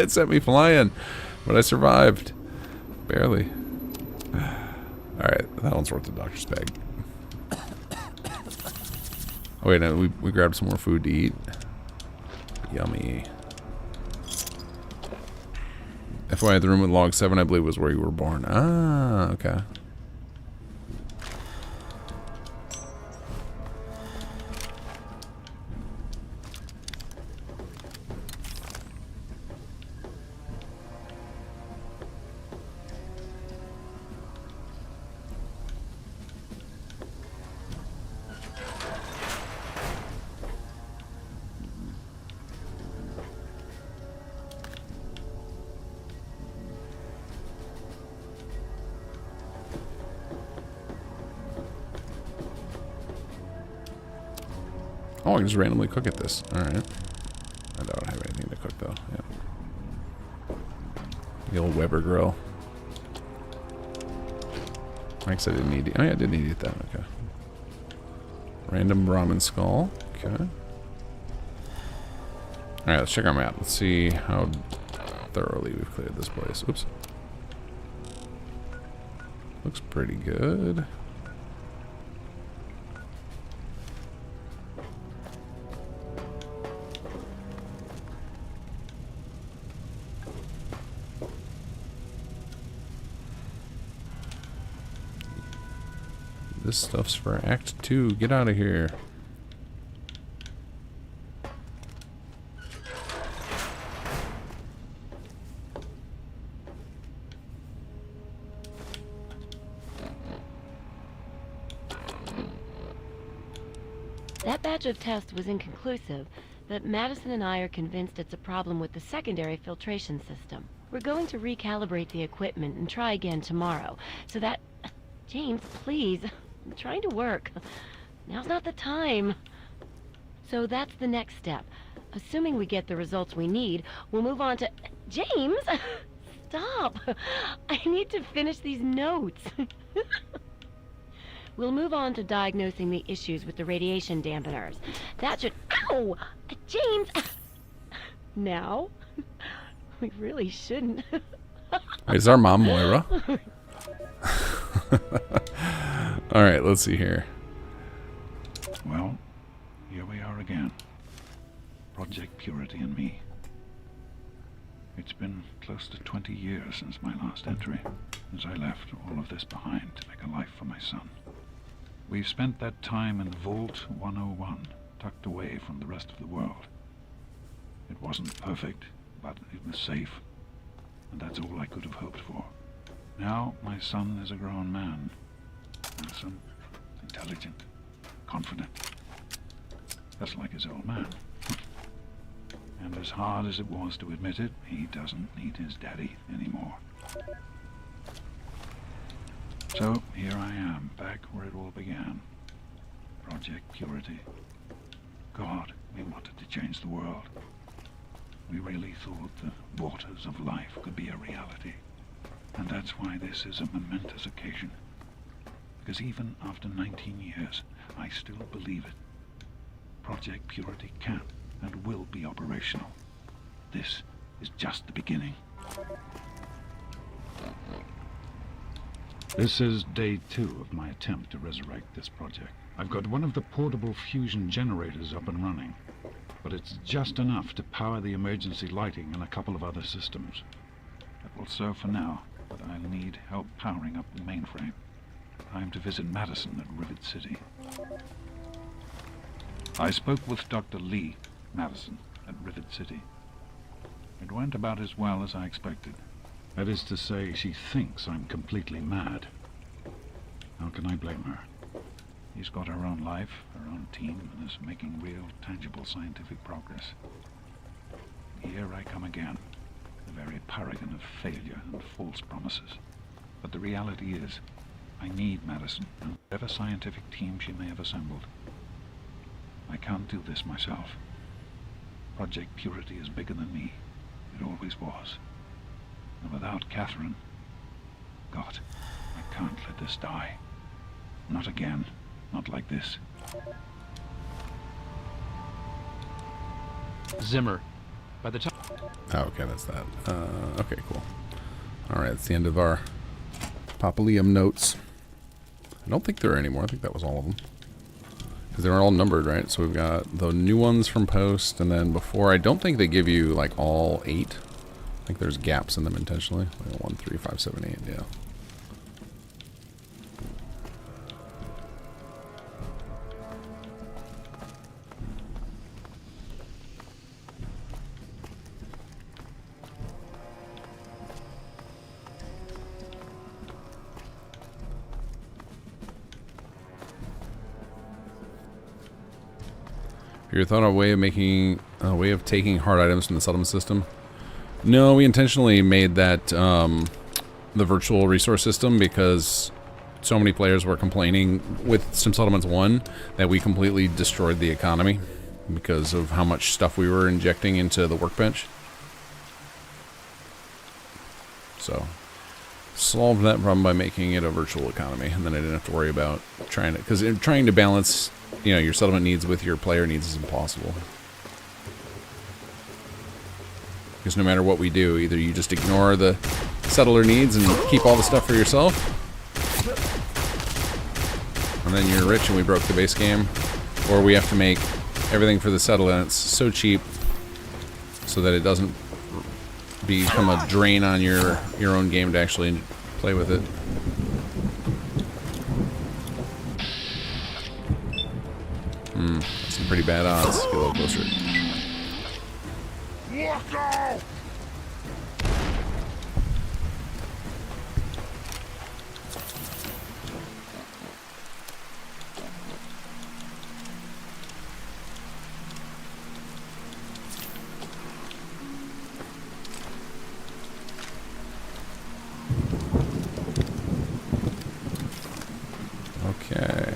It sent me flying, but I survived. Barely. Alright, that one's worth the doctor's bag. Oh wait, no, we grabbed some more food to eat. Yummy. FYI, the room with log 7, I believe, was where you were born. Ah, okay. Oh, I can just randomly cook at this. Alright. I don't have anything to cook, though. Yeah. The old Weber grill. I guess I didn't need it. Oh, yeah, I did need to eat that. Okay. Random Brahmin skull. Okay. Alright, let's check our map. Let's see how thoroughly we've cleared this place. Oops. Looks pretty good. This stuff's for Act 2. Get out of here. That batch of tests was inconclusive, but Madison and I are convinced it's a problem with the secondary filtration system. We're going to recalibrate the equipment and try again tomorrow, so that... James, please. I'm trying to work. Now's not the time. So that's the next step. Assuming we get the results we need, we'll move on to... James! Stop! I need to finish these notes. We'll move on to diagnosing the issues with the radiation dampeners. That should... Ow! James! Now? We really shouldn't. Is our mom Moira? Alright, let's see here. Well, here we are again. Project Purity and me. It's been close to 20 years since my last entry, as I left all of this behind to make a life for my son. We've spent that time in Vault 101, tucked away from the rest of the world. It wasn't perfect, but it was safe, and that's all I could have hoped for. Now my son is a grown man, handsome, intelligent, confident, just like his old man. And as hard as it was to admit it, he doesn't need his daddy anymore. So here I am, back where it all began. Project Purity. God, we wanted to change the world. We really thought the waters of life could be a reality. And that's why this is a momentous occasion. Because even after 19 years, I still believe it. Project Purity can and will be operational. This is just the beginning. This is day 2 of my attempt to resurrect this project. I've got one of the portable fusion generators up and running, but it's just enough to power the emergency lighting and a couple of other systems. That will serve for now, but I'll need help powering up the mainframe. Time to visit Madison at Rivet City. I spoke with Dr. Lee Madison at Rivet City. It went about as well as I expected. That is to say, she thinks I'm completely mad. How can I blame her? She's got her own life, her own team, and is making real, tangible scientific progress. Here I come again, the very paragon of failure and false promises. But the reality is, I need Madison and whatever scientific team she may have assembled. I can't do this myself. Project Purity is bigger than me. It always was. And without Catherine, God, I can't let this die. Not again. Not like this. Zimmer. By the time... Oh, okay, that's that. Okay, cool. Alright, that's the end of our Papalium notes. I don't think there are any more. I think that was all of them. Because they were all numbered, right? So we've got the new ones from Post, and then before, I don't think they give you, like, all 8. I think there's gaps in them intentionally. Like 1, 3, 5, 7, 8, yeah. You thought of a way of taking hard items from the settlement system? No, we intentionally made that the virtual resource system because so many players were complaining with Sim Settlements 1 that we completely destroyed the economy because of how much stuff we were injecting into the workbench. So, solved that problem by making it a virtual economy, and then I didn't have to worry about trying to balance, you know, your settlement needs with your player needs is impossible. Because no matter what we do, either you just ignore the settler needs and keep all the stuff for yourself, and then you're rich and we broke the base game, or we have to make everything for the settlements so cheap so that it doesn't become a drain on your own game to actually play with it. That's some pretty bad odds. Get a little closer. Look out! Okay.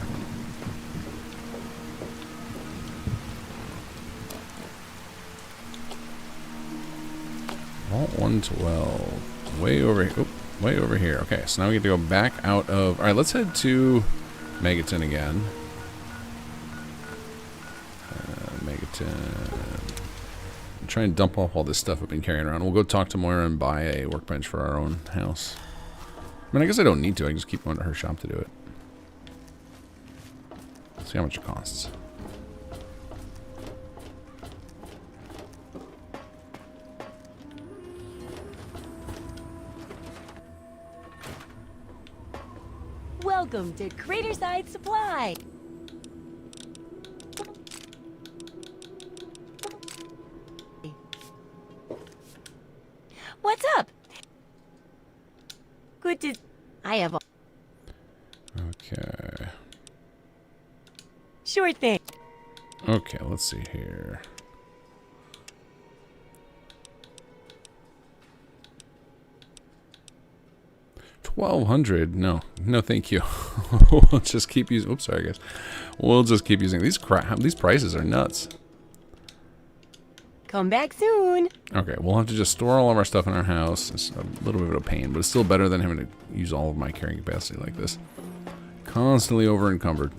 Vault 112. Way over here. Way over here. Okay, so now we get to go back out of... Alright, let's head to Megaton again. Megaton. Try and dump off all this stuff I've been carrying around. We'll go talk to Moira and buy a workbench for our own house. I mean, I guess I don't need to. I can just keep going to her shop to do it. See how much it costs. Welcome to Craterside Supply. What's up? Good to... I have... Okay. Sure thing. Okay, let's see here. $1,200? No, thank you. We'll just keep using. Oops, sorry guys. We'll just keep using these. These prices are nuts. Come back soon. Okay, we'll have to just store all of our stuff in our house. It's a little bit of a pain, but it's still better than having to use all of my carrying capacity like this. Constantly over encumbered.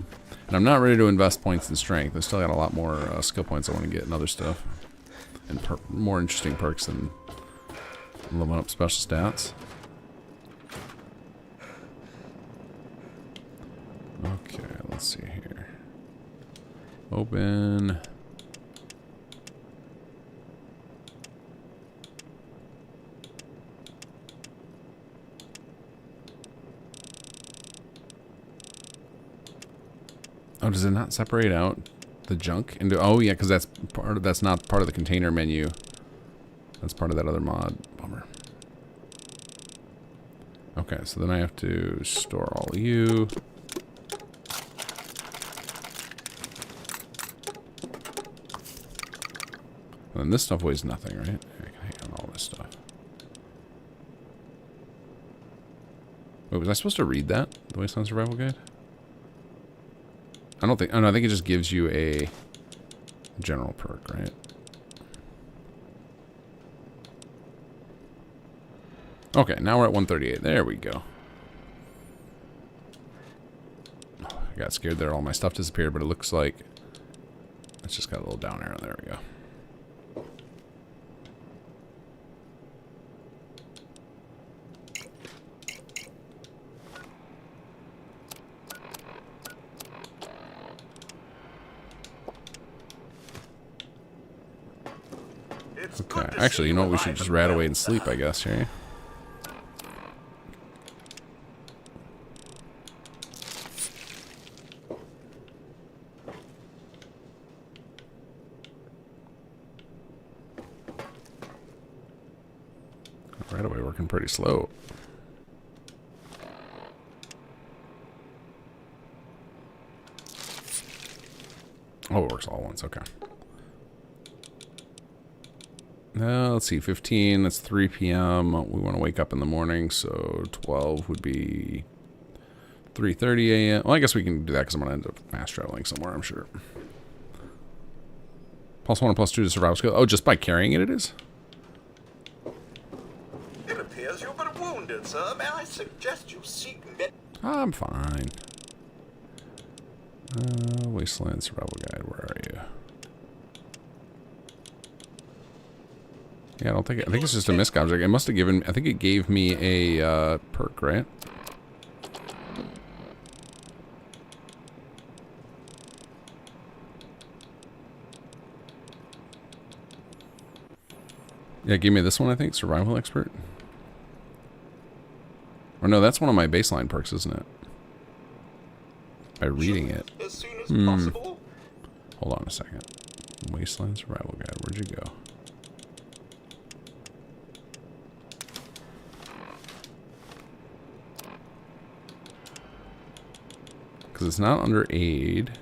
And I'm not ready to invest points in strength. I still got a lot more skill points I want to get and other stuff. And more interesting perks than leveling up special stats. Okay, let's see here. Open. Oh, does it not separate out the junk into? Oh yeah, because that's not part of the container menu. That's part of that other mod. Bummer. Okay, so then I have to store all of you. And then this stuff weighs nothing, right? I can hang on all this stuff. Wait, was I supposed to read that? The Wasteland Survival Guide? I don't think... Oh, no, I think it just gives you a general perk, right? Okay, now we're at 138. There we go. I got scared there. All my stuff disappeared, but it looks like it's just got a little down arrow. There we go. Okay, actually, you know what? We should just rat away and sleep, I guess, here. Right away, working pretty slow. Oh, it works all at once. Okay. Let's see, 15, that's 3 p.m. We want to wake up in the morning, so 12 would be 3:30 a.m. Well, I guess we can do that because I'm going to end up fast traveling somewhere, I'm sure. +1 and +2 to survival skill. Oh, just by carrying it is? It appears you've been wounded, sir. May I suggest you seek med... I'm fine. Wasteland Survival Guide, where are you? Yeah, I think it's just a misc object. It must have given... I think it gave me a perk, right? Yeah, give me this one, I think. Survival Expert. Or no, that's one of my baseline perks, isn't it? By reading it. As soon as possible. Hold on a second. Wasteland Survival Guide. Where'd you go? Because it's not under aid.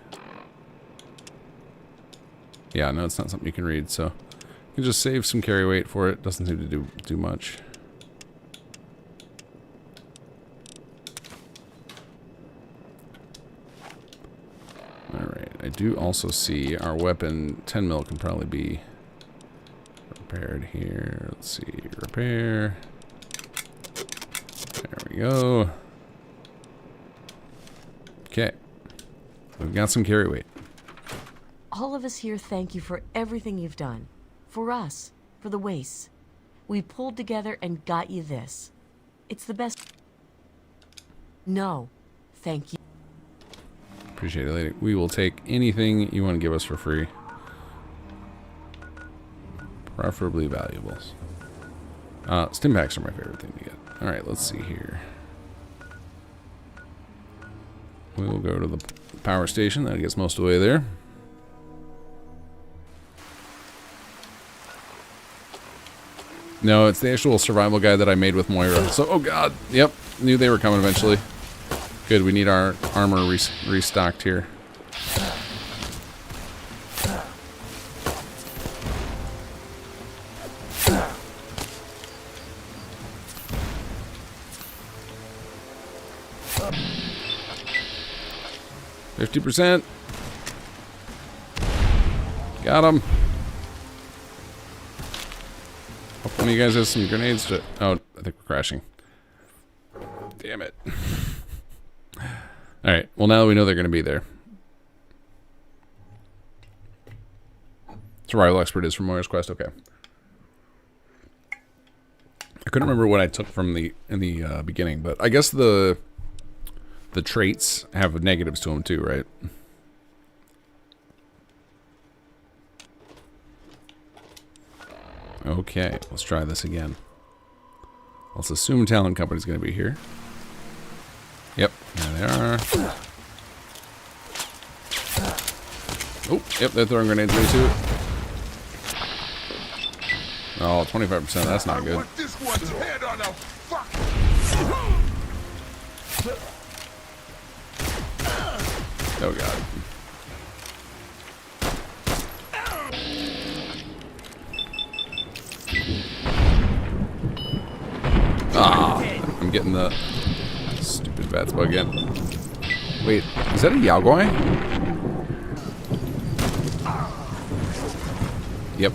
Yeah, no, it's not something you can read, so... You can just save some carry weight for it. Doesn't seem to do much. Alright, I do also see our weapon 10 mil can probably be repaired here. Let's see, repair. There we go. Okay. We've got some carry weight. All of us here thank you for everything you've done. For us. For the wastes. We pulled together and got you this. It's the best... No. Thank you. Appreciate it, lady. We will take anything you want to give us for free. Preferably valuables. Stim packs are my favorite thing to get. Alright, let's see here. We'll go to the power station. That gets most of the way there. No, it's the actual survival guide that I made with Moira. So, oh god, yep, knew they were coming eventually. Good, we need our armor restocked here. %. Got him. Hope one of you guys has some grenades to... Oh, I think we're crashing. Damn it. Alright, well now that we know they're going to be there. Survival Expert is from Moira's Quest, okay. I couldn't remember what I took from in the beginning, but I guess the the traits have negatives to them too, right? Okay, let's try this again. Let's assume Talent Company's going to be here. Yep, there they are. Oh, yep, they're throwing grenades there too. Oh, 25%, that's not good. This one's head on a Oh god. Ah, I'm getting the stupid bats bug again. Wait, is that a Yaogwai? Yep.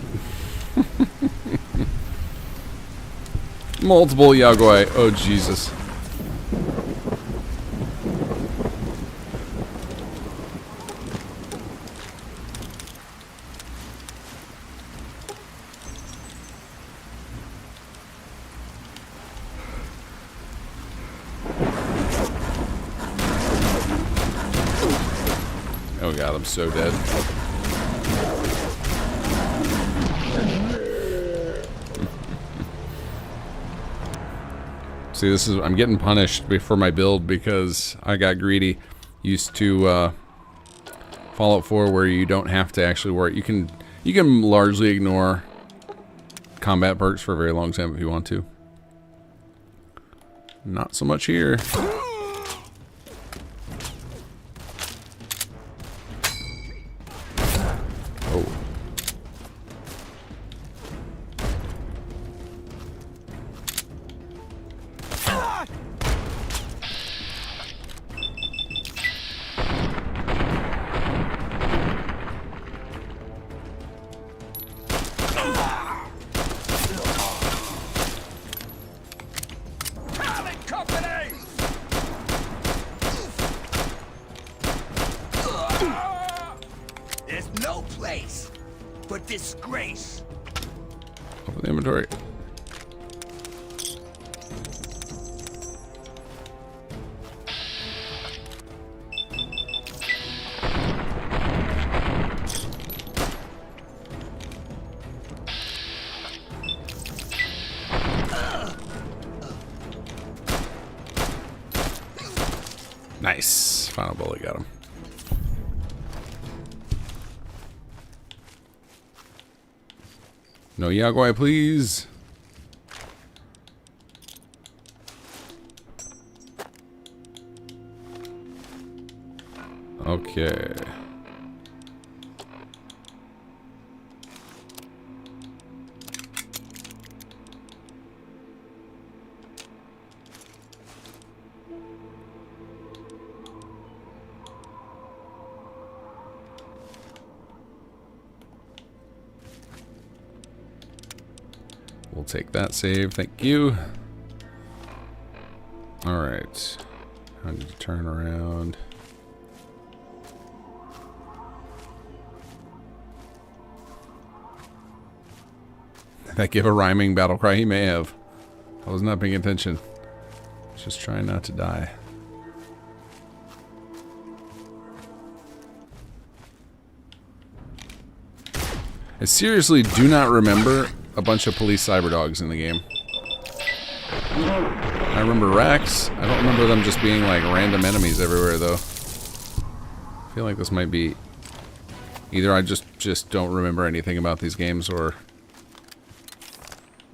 Multiple Yaogwai. Oh Jesus. Oh god, I'm so dead. See, this is, I'm getting punished before my build because I got greedy. Used to Fallout 4 where you don't have to actually work. You can largely ignore combat perks for a very long time if you want to. Not so much here. There's no place for disgrace. Open the inventory. Nice. Final bullet, got him. No Yaogwai, please. Okay. We'll take that save, thank you. Alright. I need to turn around. Did that give a rhyming battle cry? He may have. I was not paying attention. Just trying not to die. I seriously do not remember a bunch of police cyber dogs in the game. I remember Rex. I don't remember them just being like random enemies everywhere though. I feel like this might be either I just don't remember anything about these games, or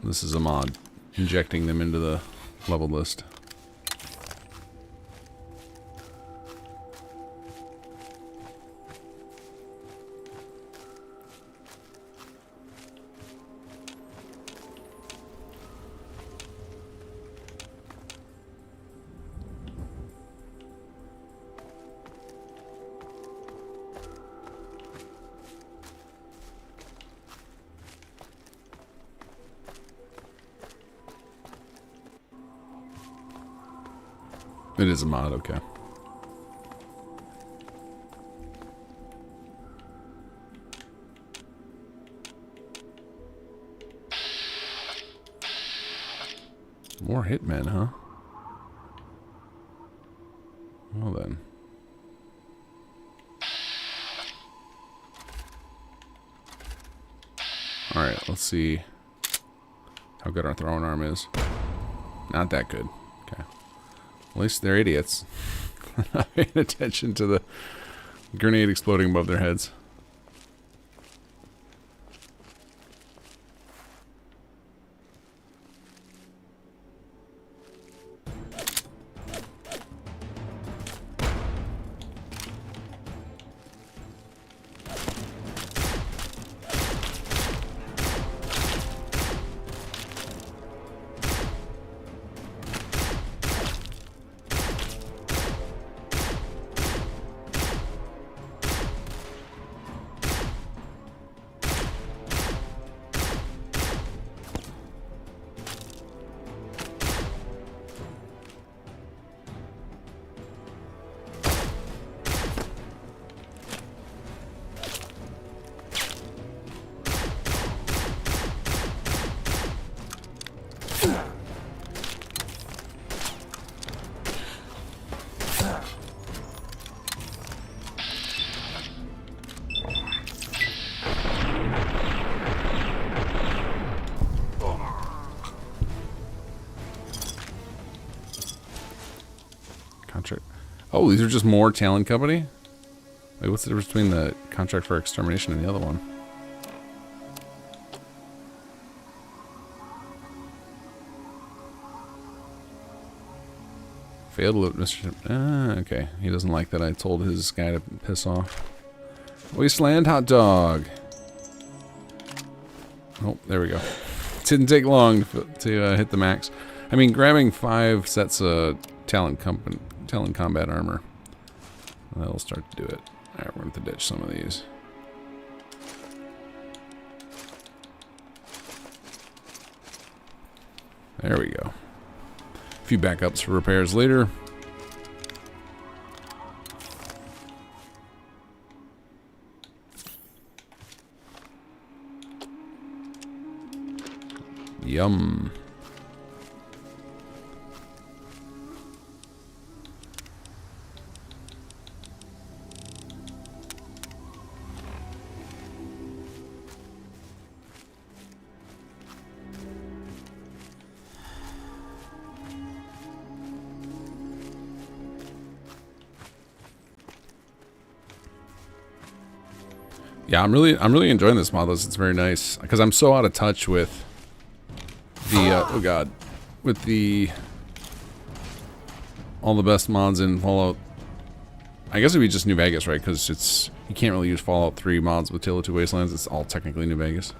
this is a mod injecting them into the level list. It is a mod, okay. More hitmen, huh? Well then. Alright, let's see how good our throwing arm is. Not that good. Okay. At least they're idiots. Not paying attention to the grenade exploding above their heads. Contract. Oh, these are just more Talon Company? Wait, what's the difference between the contract for extermination and the other one? Failed to Mr. Ah, okay. He doesn't like that I told his guy to piss off. Wasteland hot dog. Oh, there we go. Didn't take long to hit the max. I mean, grabbing 5 sets of Talon combat armor. That'll start to do it. Alright, we're going to ditch some of these. There we go. A few backups for repairs later. Yum. Yeah, I'm really enjoying this mod. It's very nice because I'm so out of touch with the oh god, with the all the best mods in Fallout. I guess it'd be just New Vegas, right? Because it's you can't really use Fallout 3 mods with Tale of Two Wastelands. It's all technically New Vegas.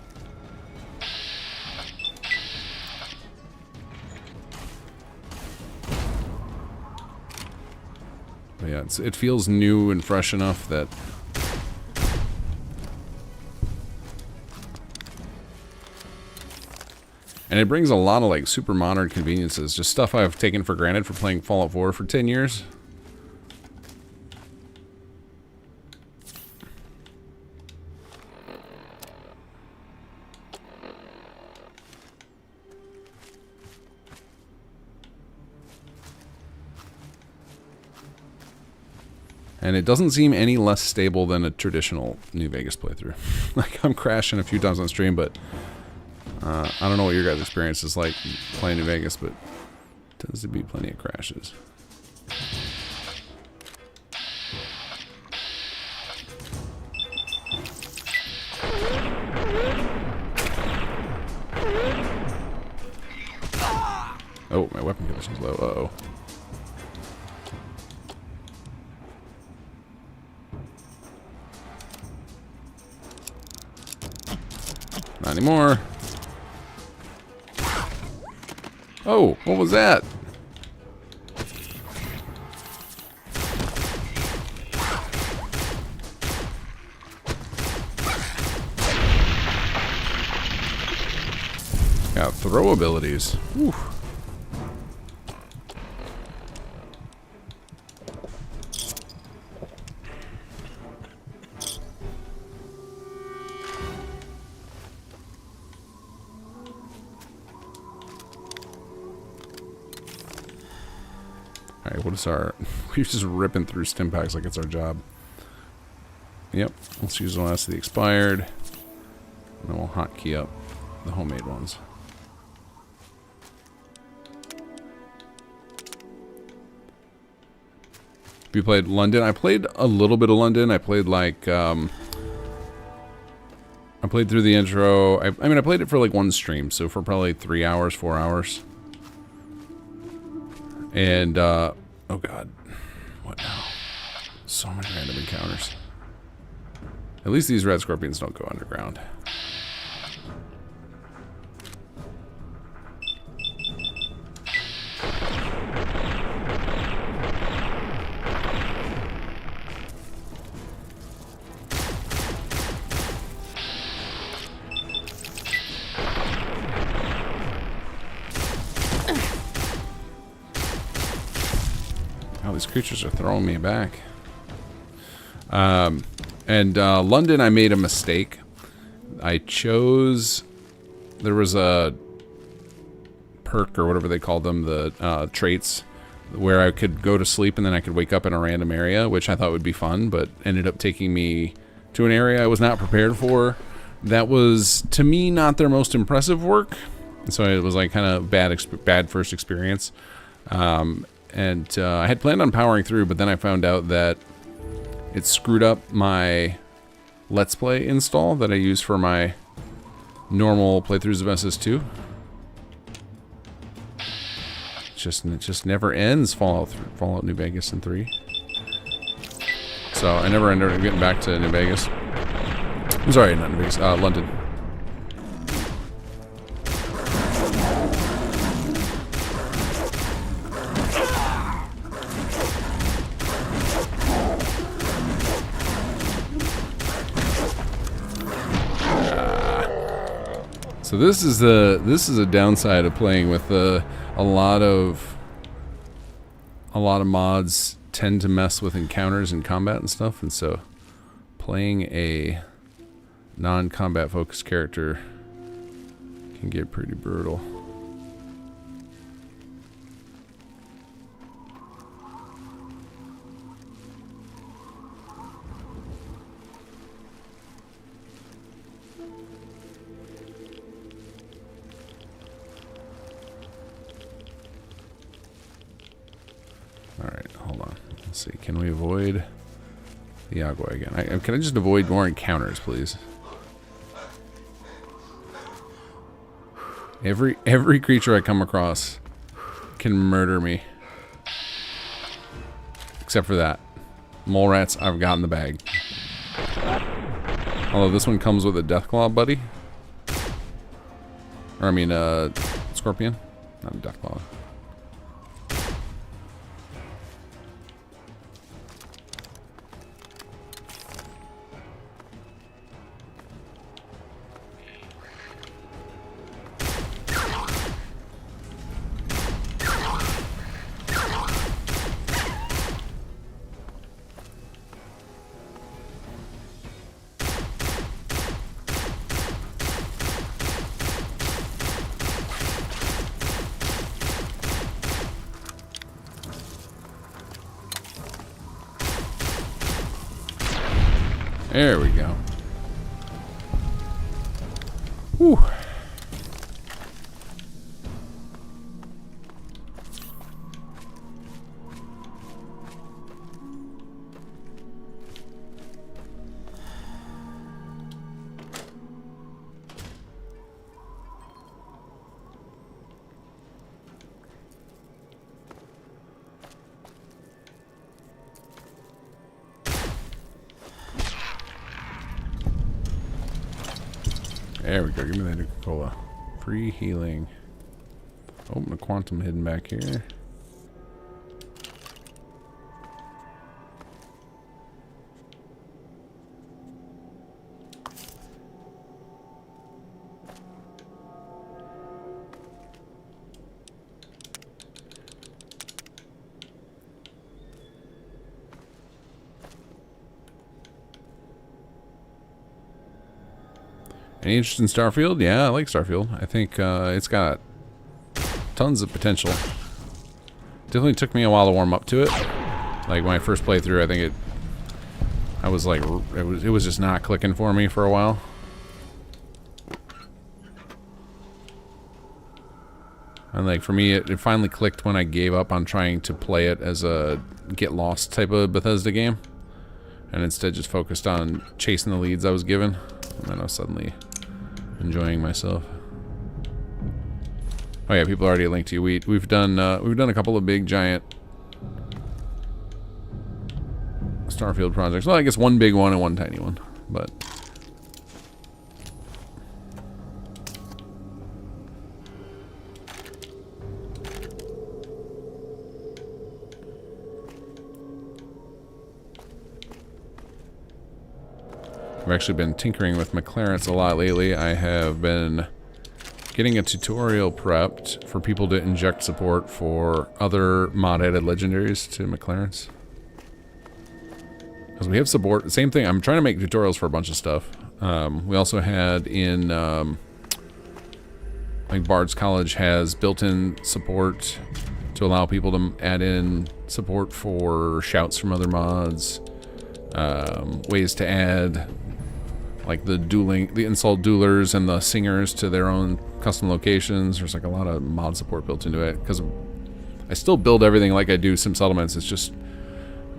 But yeah, it feels new and fresh enough that. And it brings a lot of like super modern conveniences, just stuff I've taken for granted for playing Fallout 4 for 10 years. And it doesn't seem any less stable than a traditional New Vegas playthrough. Like, I'm crashing a few times on stream, but I don't know what your guys' experience is like playing New Vegas, but tends to be plenty of crashes. Oh, my weapon condition's low. Uh-oh. Not anymore. Oh, what was that? Got throw abilities. Whew. Alright, what is our... We're just ripping through stim packs like it's our job. Yep, let's use the last of the expired. And then we'll hotkey up the homemade ones. We played London. I played a little bit of London. I played like... I played through the intro. I mean, I played it for like one stream, so for probably 3 hours, 4 hours. And, oh god. What now? So many random encounters. At least these red scorpions don't go underground. Oh, these creatures are throwing me back. London, I made a mistake. I chose... There was a perk, or whatever they called them, the traits, where I could go to sleep and then I could wake up in a random area, which I thought would be fun, but ended up taking me to an area I was not prepared for. That was, to me, not their most impressive work. So it was like kind of bad first experience. I had planned on powering through, but then I found out that it screwed up my Let's Play install that I use for my normal playthroughs of SS2. It just never ends, Fallout New Vegas and 3. So I never ended up getting back to New Vegas. I'm sorry, not New Vegas, London. So this is a downside of playing with a lot of mods tend to mess with encounters and combat and stuff, and so playing a non-combat focused character can get pretty brutal. Alright, hold on. Let's see. Can we avoid the agua again? Can I just avoid more encounters, please? Every creature I come across can murder me. Except for that. Mole rats, I've got in the bag. Although this one comes with a Deathclaw buddy. Or I mean, Scorpion. Not a Deathclaw. There we go. Whew. There we go. Give me that Coca-Cola. Free healing. Oh, the quantum hidden back here. Any interest in Starfield? Yeah, I like Starfield. I think it's got tons of potential. Definitely took me a while to warm up to it. Like my first playthrough, I think I was like, it was just not clicking for me for a while. And like for me, it finally clicked when I gave up on trying to play it as a get lost type of Bethesda game, and instead just focused on chasing the leads I was given. And then I was suddenly enjoying myself. Oh yeah, people already linked to you. We've done a couple of big giant Starfield projects. Well, I guess one big one and one tiny one, but. I've actually been tinkering with McLaren's a lot lately. I have been getting a tutorial prepped for people to inject support for other mod-added legendaries to McLaren's. Because we have support. Same thing. I'm trying to make tutorials for a bunch of stuff. We also had in... like Bard's College has built-in support to allow people to add in support for shouts from other mods. Ways to add... like the insult duelers and the singers to their own custom locations. There's like a lot of mod support built into it, because I still build everything like I do Sim Settlements. It's just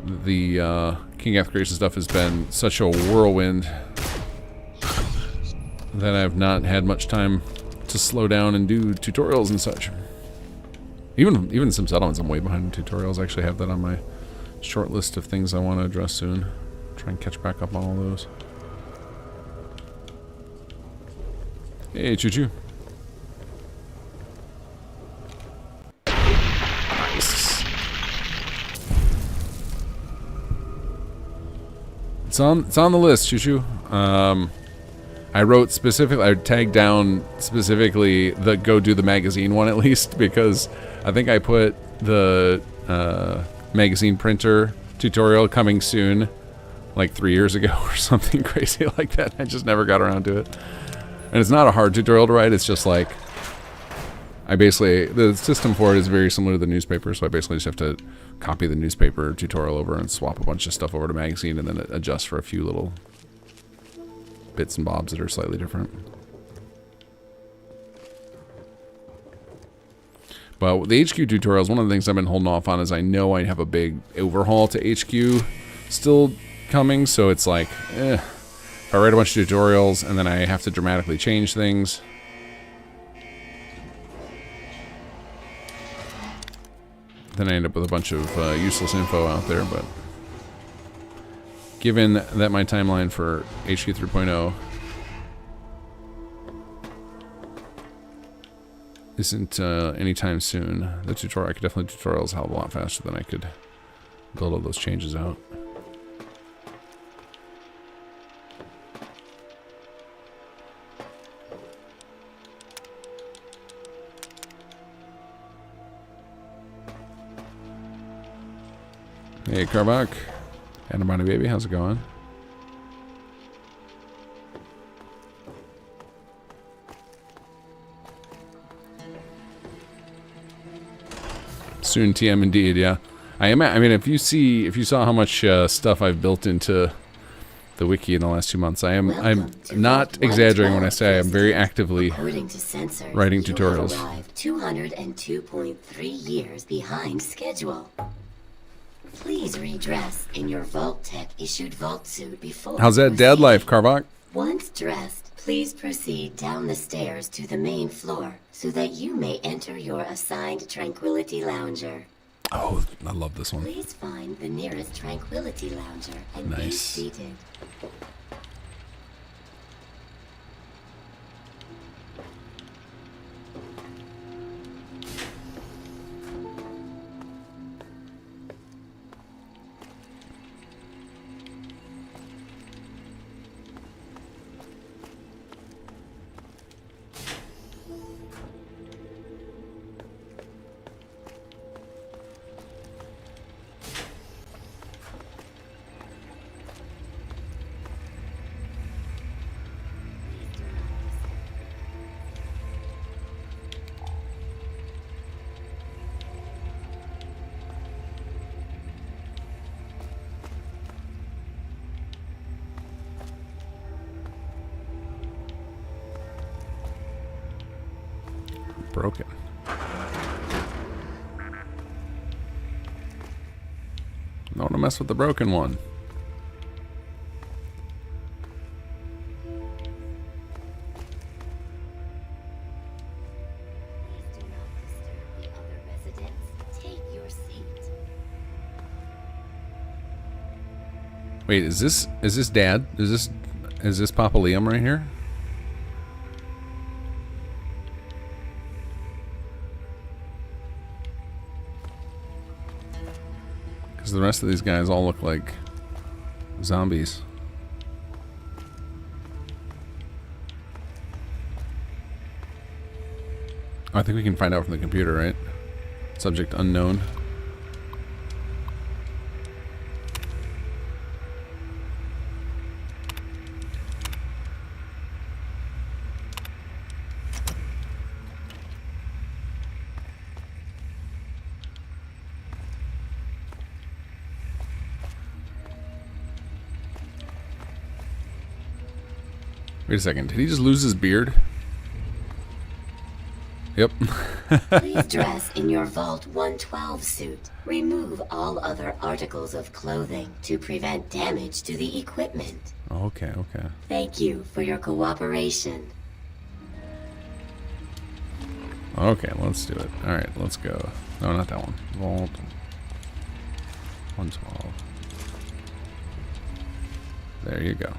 the kinggath creation stuff has been such a whirlwind that I've not had much time to slow down and do tutorials and such. Even Sim Settlements, I'm way behind in tutorials. I actually have that on my short list of things I want to address soon. Try and catch back up on all those. Hey, Choo-Choo. Nice. It's on the list, Choo-Choo. I wrote specifically, I tagged down specifically the go do the magazine one at least, because I think I put the magazine printer tutorial coming soon like 3 years ago or something crazy like that. I just never got around to it. And it's not a hard tutorial to write, it's just like, the system for it is very similar to the newspaper, so I basically just have to copy the newspaper tutorial over and swap a bunch of stuff over to magazine and then adjust for a few little bits and bobs that are slightly different. But the HQ tutorials, one of the things I've been holding off on is I know I have a big overhaul to HQ still coming, so it's like, if I write a bunch of tutorials and then I have to dramatically change things, then I end up with a bunch of useless info out there. But given that my timeline for HQ 3.0 isn't anytime soon, the tutorial, I could definitely tutorials a hell of a lot faster than I could build all those changes out. Hey, Carbach. Anamani baby, how's it going? Soon TM indeed, yeah. I mean, if you saw how much stuff I've built into the wiki in the last 2 months, I'm not exaggerating when I say I'm very actively writing tutorials. 202.3 years behind schedule. Please redress in your Vault Tech issued vault suit before. How's that dad life, Carbach? Once dressed, please proceed down the stairs to the main floor so that you may enter your assigned Tranquility Lounger. Oh, I love this one. Please find the nearest Tranquility Lounger and be seated. Broken. Don't want to mess with the broken one. Wait, is this Dad? Is this Papa Liam right here? Because the rest of these guys all look like zombies. Oh, I think we can find out from the computer, right? Subject unknown. Wait a second. Did he just lose his beard? Yep. Please dress in your Vault 112 suit. Remove all other articles of clothing to prevent damage to the equipment. Okay, okay. Thank you for your cooperation. Okay, let's do it. Alright, let's go. No, not that one. Vault 112. There you go.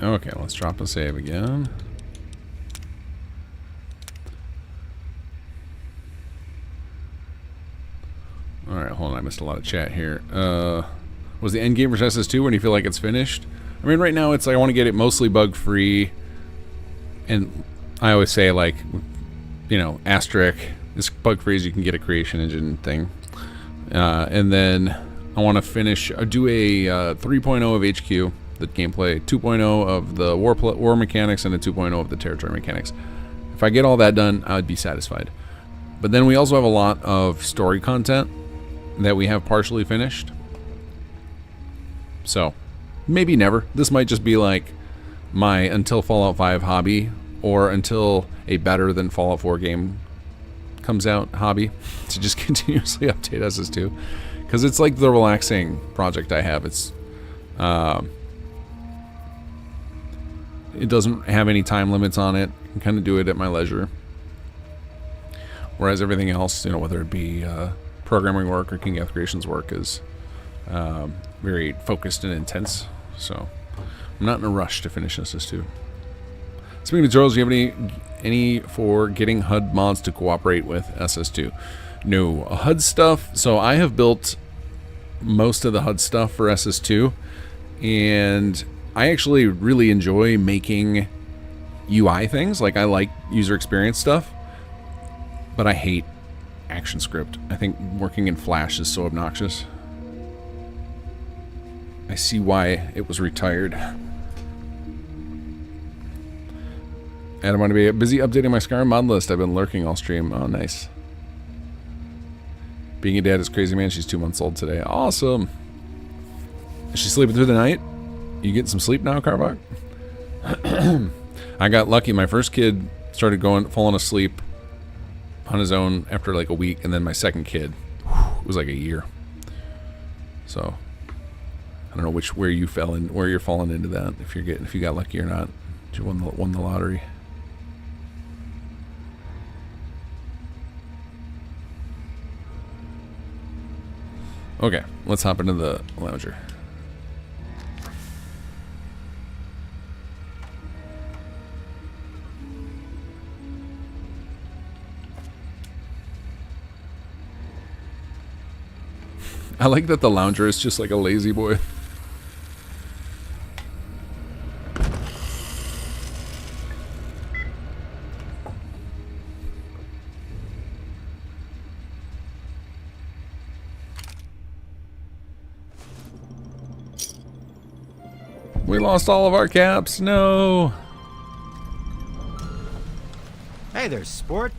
Okay, let's drop a save again. Alright, hold on, I missed a lot of chat here. Was the end game for SS2 when you feel like it's finished? I mean, right now it's like I want to get it mostly bug-free. And I always say, like, you know, asterisk, as bug-free as you can get a creation engine thing. And then I want to finish, do a 3.0 of HQ. The gameplay, 2.0 of the war mechanics, and a 2.0 of the territory mechanics. If I get all that done, I'd be satisfied. But then we also have a lot of story content that we have partially finished. So, maybe never. This might just be like my until Fallout 5 hobby, or until a better than Fallout 4 game comes out hobby, to just continuously update SS2. Because it's like the relaxing project I have. It's it doesn't have any time limits on it. I can kind of do it at my leisure. Whereas everything else, you know, whether it be programming work or kinggath creations work, is very focused and intense. So I'm not in a rush to finish SS2. Speaking of tutorials, do you have any for getting HUD mods to cooperate with SS2? No. HUD stuff, so I have built most of the HUD stuff for SS2, and I actually really enjoy making UI things. Like, I like user experience stuff, but I hate ActionScript. I think working in Flash is so obnoxious. I see why it was retired. And I'm going to be busy updating my Skyrim mod list. I've been lurking all stream. Oh, nice. Being a dad is crazy, man. She's 2 months old today. Awesome. Is she sleeping through the night? You getting some sleep now, Carbach? I got lucky. My first kid started falling asleep on his own after like a week, and then my second kid, it was like a year. So I don't know where you're falling into that. If you got lucky or not. Did you won the lottery? Okay, let's hop into the lounger. I like that the lounger is just like a lazy boy. We lost all of our caps. No. Hey there, sport.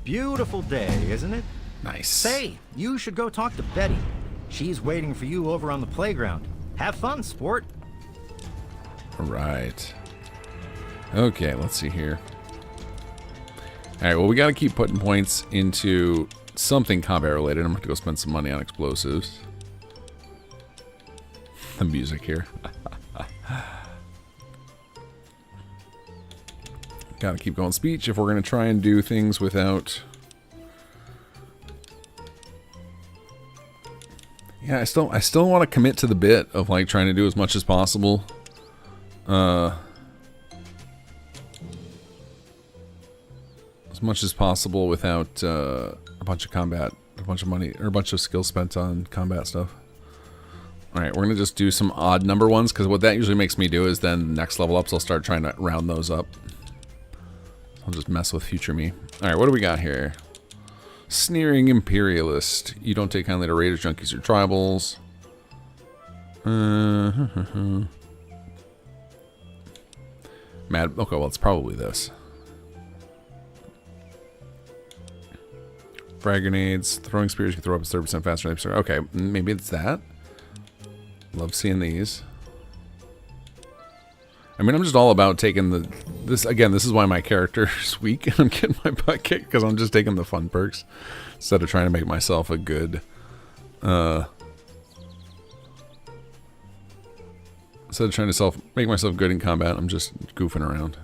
Beautiful day, isn't it? Nice. Say, you should go talk to Betty. She's waiting for you over on the playground. Have fun, sport. Right. Okay, let's see here. Alright, well, we gotta keep putting points into something combat related. I'm gonna have to go spend some money on explosives. The music here. Gotta keep going speech if we're gonna try and do things without... Yeah, I still want to commit to the bit of like trying to do as much as possible. As much as possible without a bunch of combat, a bunch of money, or a bunch of skill spent on combat stuff. Alright, we're going to just do some odd number ones, because what that usually makes me do is then next level ups, I'll start trying to round those up. I'll just mess with future me. Alright, what do we got here? Sneering Imperialist. You don't take kindly to raiders, junkies, or tribals. Mad. Okay, well, it's probably this. Frag grenades. Throwing spears, you can throw up 30% faster than 30%. Okay, maybe it's that. Love seeing these. I mean, I'm just all about taking this again, this is why my character's weak. I'm getting my butt kicked because I'm just taking the fun perks instead of trying to make myself a good instead of trying to make myself good in combat. I'm just goofing around.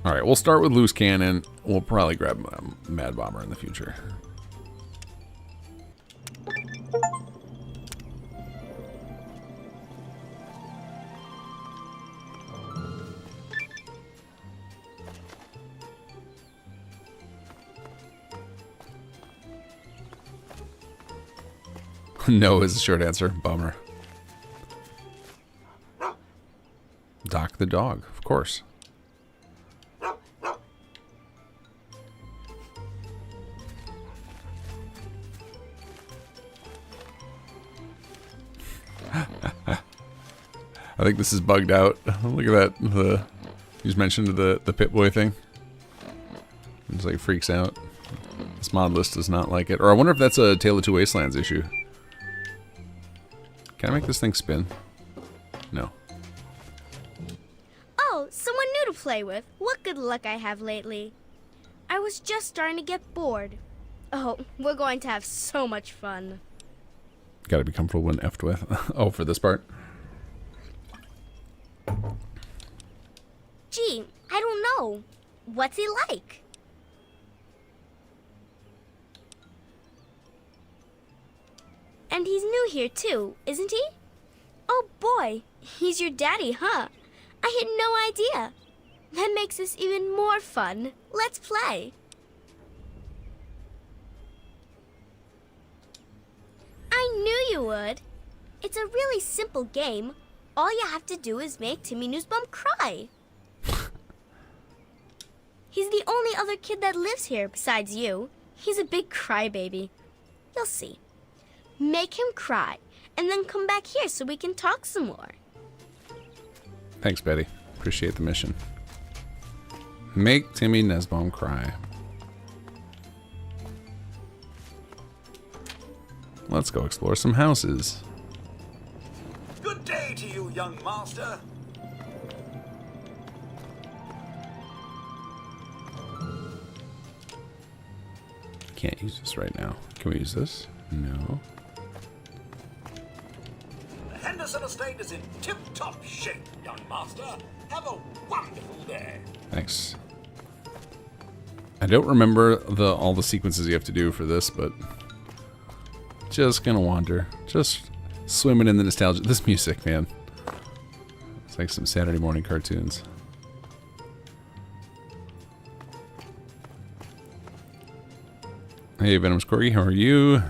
Alright, we'll start with loose cannon. We'll probably grab Mad Bomber in the future. No is the short answer. Bummer. Doc the dog, of course. I think this is bugged out. Look at that. You just mentioned the Pip-Boy thing. It's like freaks out. This mod list does not like it. Or I wonder if that's a Tale of Two Wastelands issue. Can I make this thing spin? No. Oh, someone new to play with. What good luck I have lately. I was just starting to get bored. Oh, we're going to have so much fun. Gotta be comfortable when effed with. Oh, for this part? Gee, I don't know. What's he like? And he's new here too, isn't he? Oh boy, he's your daddy, huh? I had no idea. That makes this even more fun. Let's play. I knew you would. It's a really simple game. All you have to do is make Timmy Newsbum cry. He's the only other kid that lives here besides you. He's a big crybaby. You'll see. Make him cry, and then come back here so we can talk some more. Thanks, Betty. Appreciate the mission. Make Timmy Nesbaum cry. Let's go explore some houses. Good day to you, young master. Can't use this right now. Can we use this? No. The Henderson estate is in tip-top shape, young master. Have a wonderful day. Thanks. I don't remember all the sequences you have to do for this, but just gonna wander. Just swimming in the nostalgia. This music, man. It's like some Saturday morning cartoons. Hey, Venom's Corgi, how are you?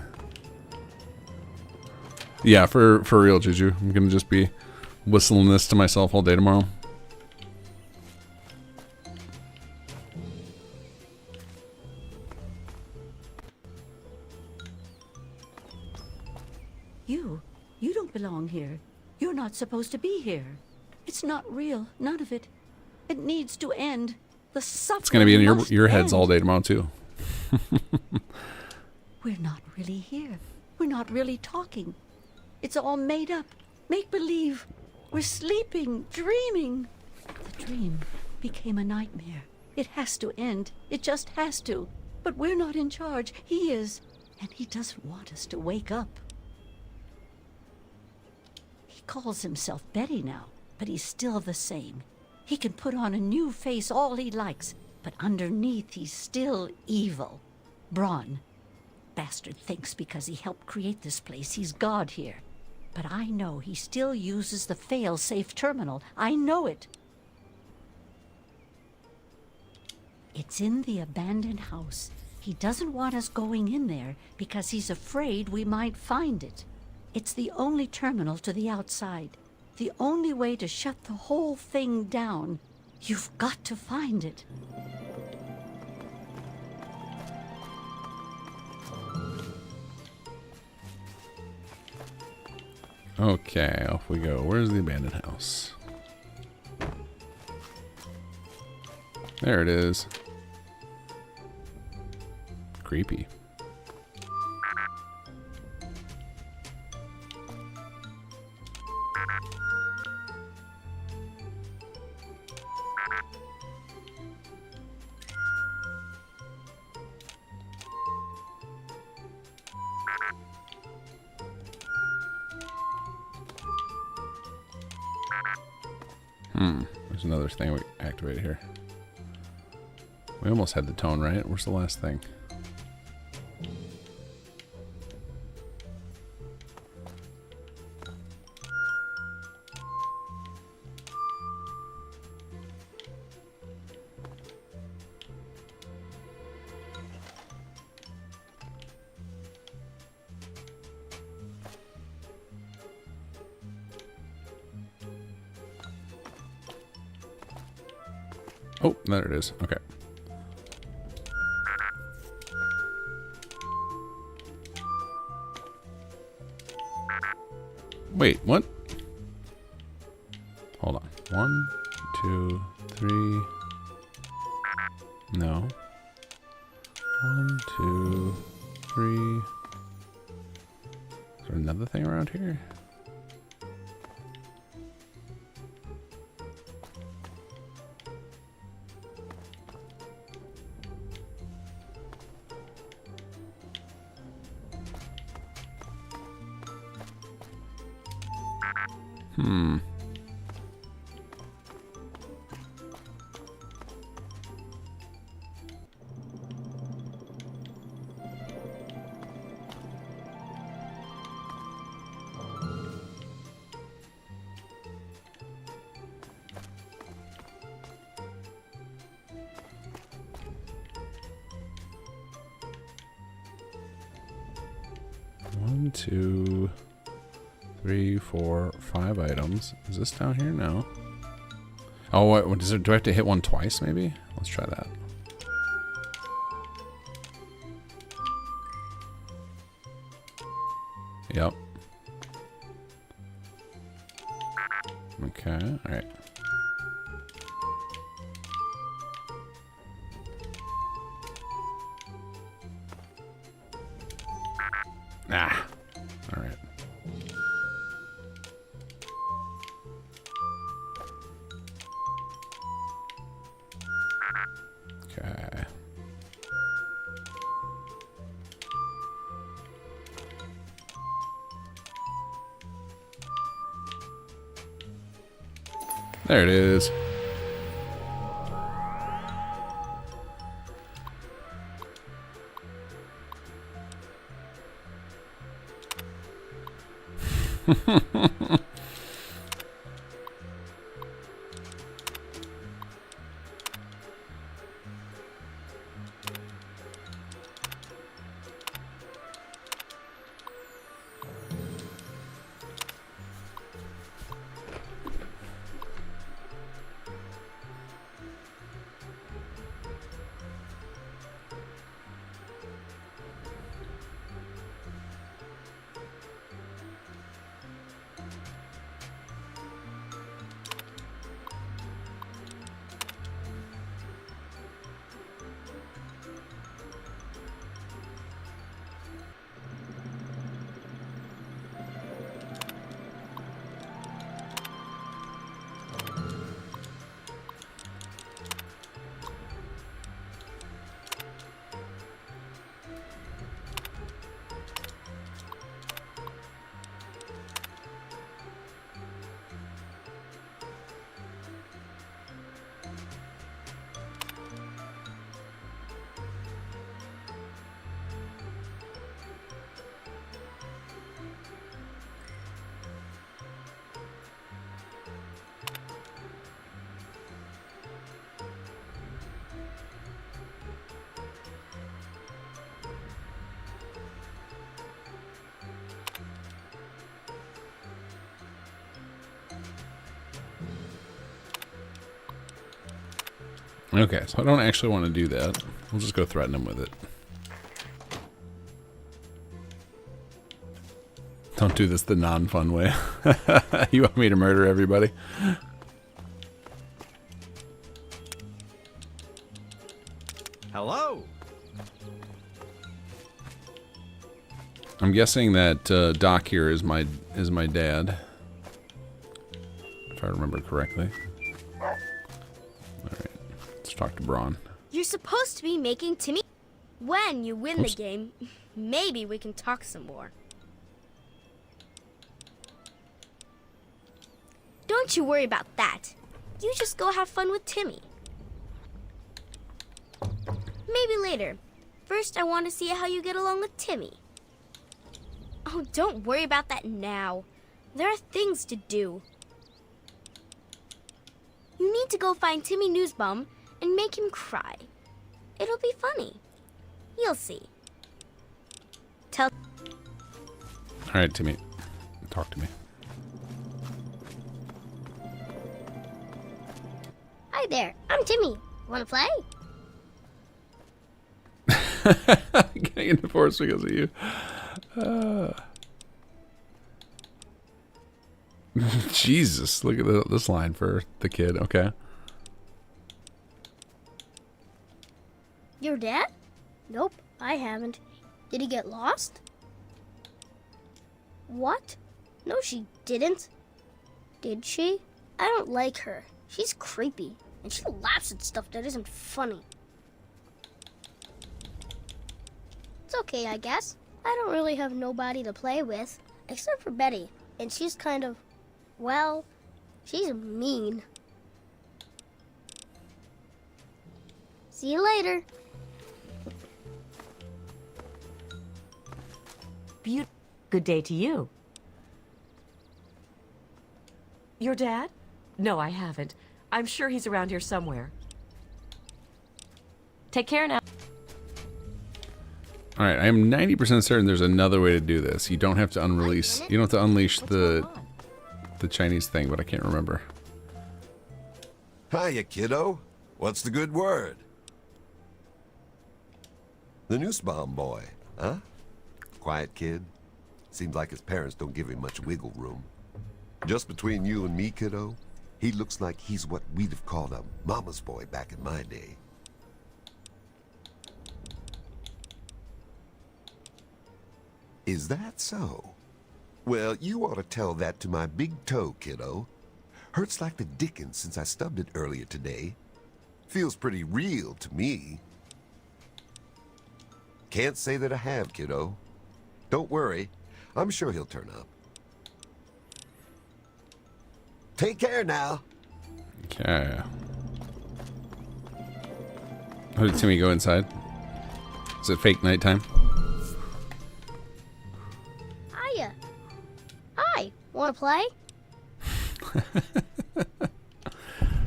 Yeah, for real, Juju. I'm gonna just be whistling this to myself all day tomorrow. You don't belong here. You're not supposed to be here. It's not real, none of it. It needs to end. The suffering It's gonna be in your must heads end. all day tomorrow too. We're not really here. We're not really talking. It's all made up. Make-believe. We're sleeping, dreaming. The dream became a nightmare. It has to end. It just has to. But we're not in charge. He is. And he doesn't want us to wake up. He calls himself Betty now, but he's still the same. He can put on a new face all he likes, but underneath he's still evil. Braun. Bastard thinks because he helped create this place, he's God here. But I know he still uses the fail-safe terminal. I know it. It's in the abandoned house. He doesn't want us going in there because he's afraid we might find it. It's the only terminal to the outside. The only way to shut the whole thing down. You've got to find it. Okay, off we go. Where's the abandoned house? There it is. Creepy. There's another thing we activated here. We almost had the tone right. Where's the last thing? Oh, there it is. Okay. Wait, what? Hold on. 1, 2, 3. No. 1, 2, 3. Is there another thing around here? One, 2, 3, 4, 5 items. Is this down here? No. Oh, what is it? Do I have to hit one twice, maybe? Let's try that. Yep. Okay, alright. Ah, all right. Okay. There it is. Okay, so I don't actually want to do that. We'll just go threaten him with it. Don't do this the non-fun way. You want me to murder everybody? Hello. I'm guessing that Doc here is my dad, if I remember correctly. All right, let's talk to Braun. You're supposed to be making Timmy. When you win Oops. the game, maybe we can talk some more. Don't you worry about that. You just go have fun with Timmy. Maybe later. First, I want to see how you get along with Timmy. Oh, don't worry about that now. There are things to do. You need to go find Timmy Newsbum and make him cry. It'll be funny. You'll see. Tell. All right, Timmy, talk to me. Hi there, I'm Timmy. Wanna play? Getting into force because of you. Jesus, look at this line for the kid. Okay. Your dad? Nope, I haven't. Did he get lost? What? No, she didn't. Did she? I don't like her. She's creepy, and she laughs at stuff that isn't funny. It's okay, I guess. I don't really have nobody to play with, except for Betty, and she's kind of, well, she's mean. See you later. Good day to you. Your dad? No, I haven't. I'm sure he's around here somewhere. Take care now. All right, I am 90% certain there's another way to do this. You don't have to unrelease. You don't have to unleash the Chinese thing, but I can't remember. Hiya, kiddo. What's the good word? The Nussbaum boy, huh? Quiet kid. Seems like his parents don't give him much wiggle room. Just between you and me, kiddo, he looks like he's what we'd have called a mama's boy back in my day. Is that so? Well, you ought to tell that to my big toe, kiddo. Hurts like the dickens since I stubbed it earlier today. Feels pretty real to me. Can't say that I have, kiddo. Don't worry. I'm sure he'll turn up. Take care now. Okay. Oh, did Timmy go inside? Is it fake nighttime? Hiya. Hi, wanna play?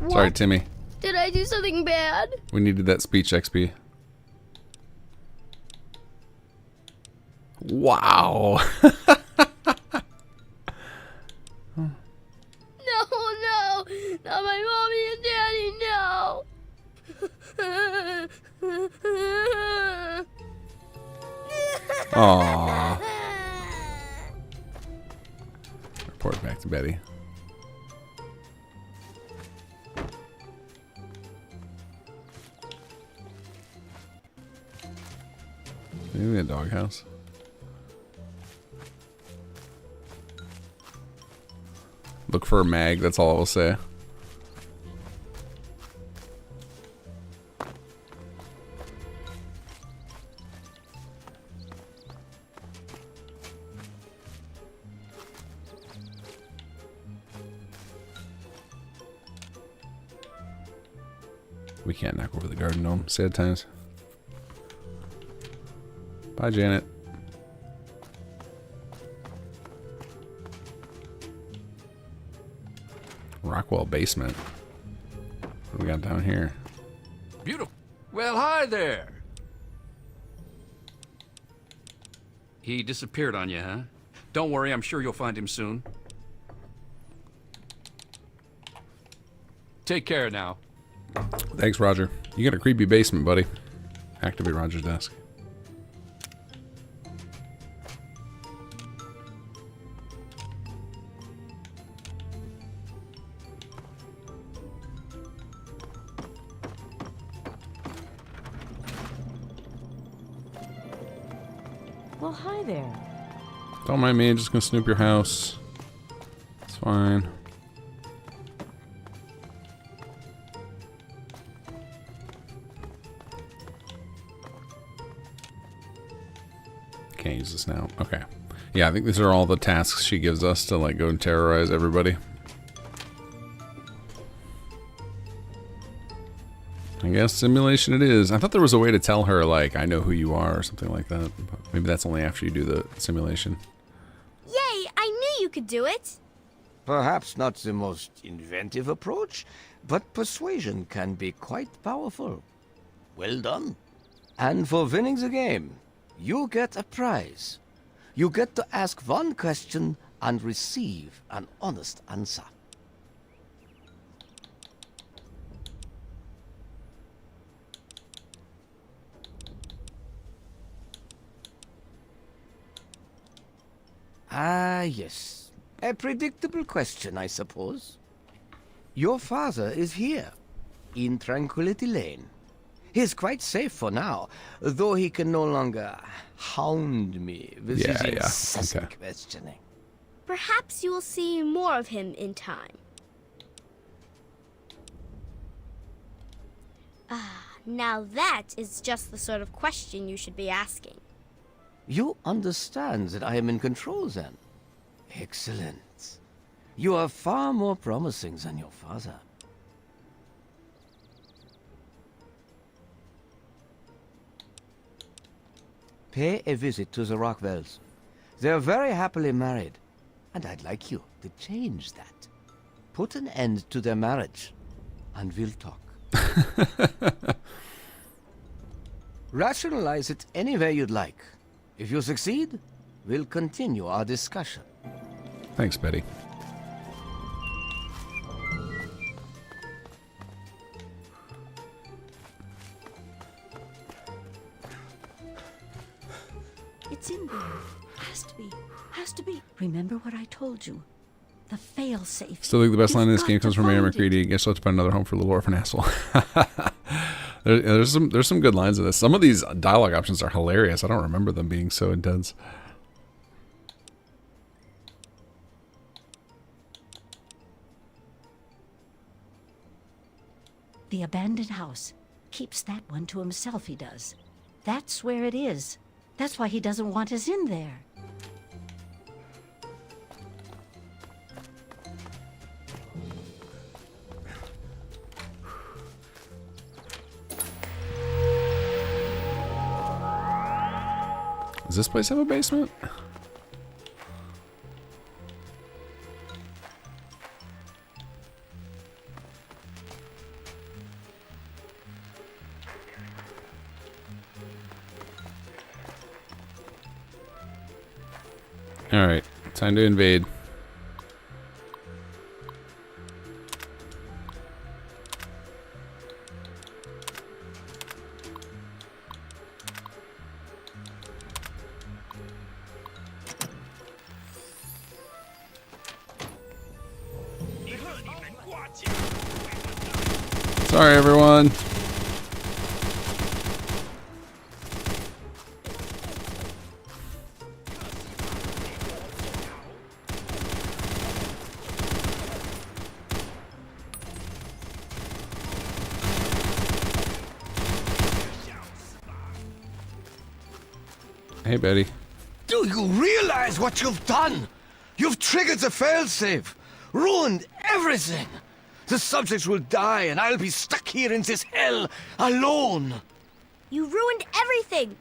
Sorry, Timmy. Did I do something bad? We needed that speech XP. Wow. No, not my mommy and daddy, no. Aww. Report back to Betty. Maybe a doghouse. Look for a mag, that's all I will say. We can't knock over the garden gnome. Sad times. Bye, Janet. Rockwell basement. What do we got down here? Beautiful. Well, hi there. He disappeared on you, huh? Don't worry, I'm sure you'll find him soon. Take care now. Thanks, Roger. You got a creepy basement, buddy. Activate Roger's desk. Well, hi there. Don't mind me, I'm just gonna snoop your house. It's fine. Can't use this now. Okay. Yeah, I think these are all the tasks she gives us to like go and terrorize everybody. I guess simulation it is. I thought there was a way to tell her, like, I know who you are or something like that. But maybe that's only after you do the simulation. Yay! I knew you could do it! Perhaps not the most inventive approach, but persuasion can be quite powerful. Well done. And for winning the game, you get a prize. You get to ask one question and receive an honest answer. Ah, yes. A predictable question, I suppose. Your father is here, in Tranquility Lane. He's quite safe for now, though he can no longer hound me with his incessant questioning. Perhaps you will see more of him in time. Ah, now that is just the sort of question you should be asking. You understand that I am in control, then? Excellent. You are far more promising than your father. Pay a visit to the Rockwells. They're very happily married, and I'd like you to change that. Put an end to their marriage, and we'll talk. Rationalize it any way you'd like. If you succeed, we'll continue our discussion. Thanks, Betty. It's in there. Has to be. Has to be. Remember what I told you. The fail-safe. Still think the best line in this game comes from Mayor McCready. Guess let's find another home for the little orphan asshole. There's some good lines in this. Some of these dialogue options are hilarious. I don't remember them being so intense. The abandoned house. Keeps that one to himself, he does. That's where it is. That's why he doesn't want us in there. Does this place have a basement? Alright, time to invade. Sorry, everyone. Hey, Betty. Do you realize what you've done? You've triggered the failsafe, ruined everything. The subjects will die, and I'll be stuck here in this hell alone. You ruined everything.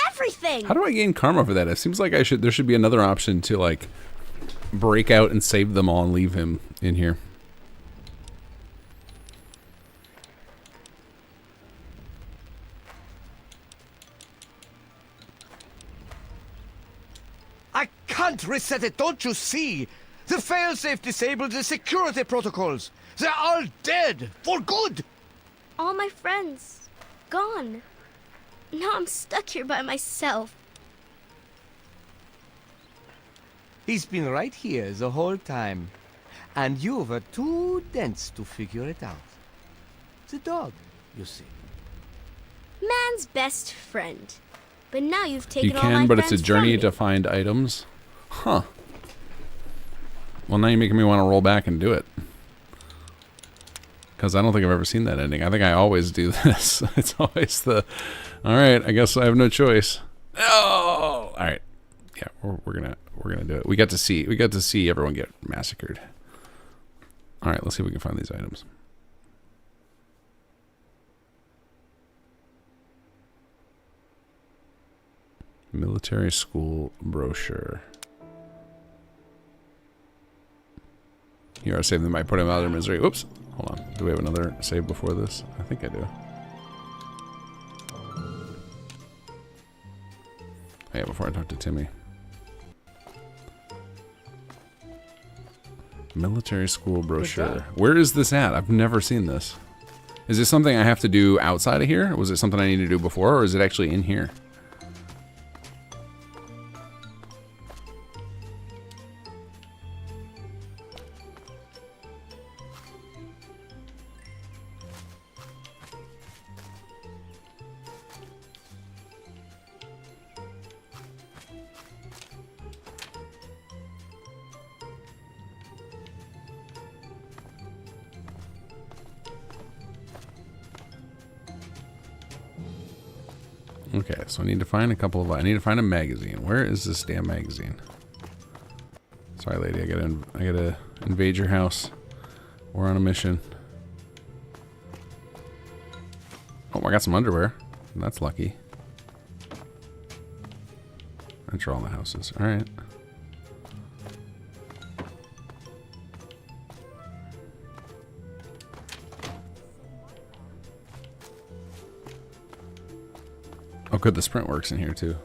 Everything. How do I gain karma for that? It seems like there should be another option to like break out and save them all and leave him in here. I can't reset it, don't you see? The failsafe disabled the security protocols. They're all dead, for good. All my friends gone. Now I'm stuck here by myself. He's been right here the whole time. And you were too dense to figure it out. The dog, you see. Man's best friend. But now you've taken You all my can, but it's a friends journey from me. to find items. Huh. Well, now you're making me want to roll back and do it. Because I don't think I've ever seen that ending. I think I always do this. It's always the, all right, I guess I have no choice. Oh, all right. Yeah, we're gonna do it. We got to see everyone get massacred. All right, let's see if we can find these items. Military school brochure. Here, I saved them by putting them out of their misery. Oops. Hold on. Do we have another save before this? I think I do. Oh, yeah, before I talk to Timmy. Military school brochure. Where is this at? I've never seen this. Is this something I have to do outside of here? Was it something I need to do before, or is it actually in here? Okay, so I need to find a couple of... I need to find a magazine. Where is this damn magazine? Sorry, lady. I gotta invade your house. We're on a mission. Oh, I got some underwear. That's lucky. Enter all the houses. All right. Oh, good. The sprint works in here, too.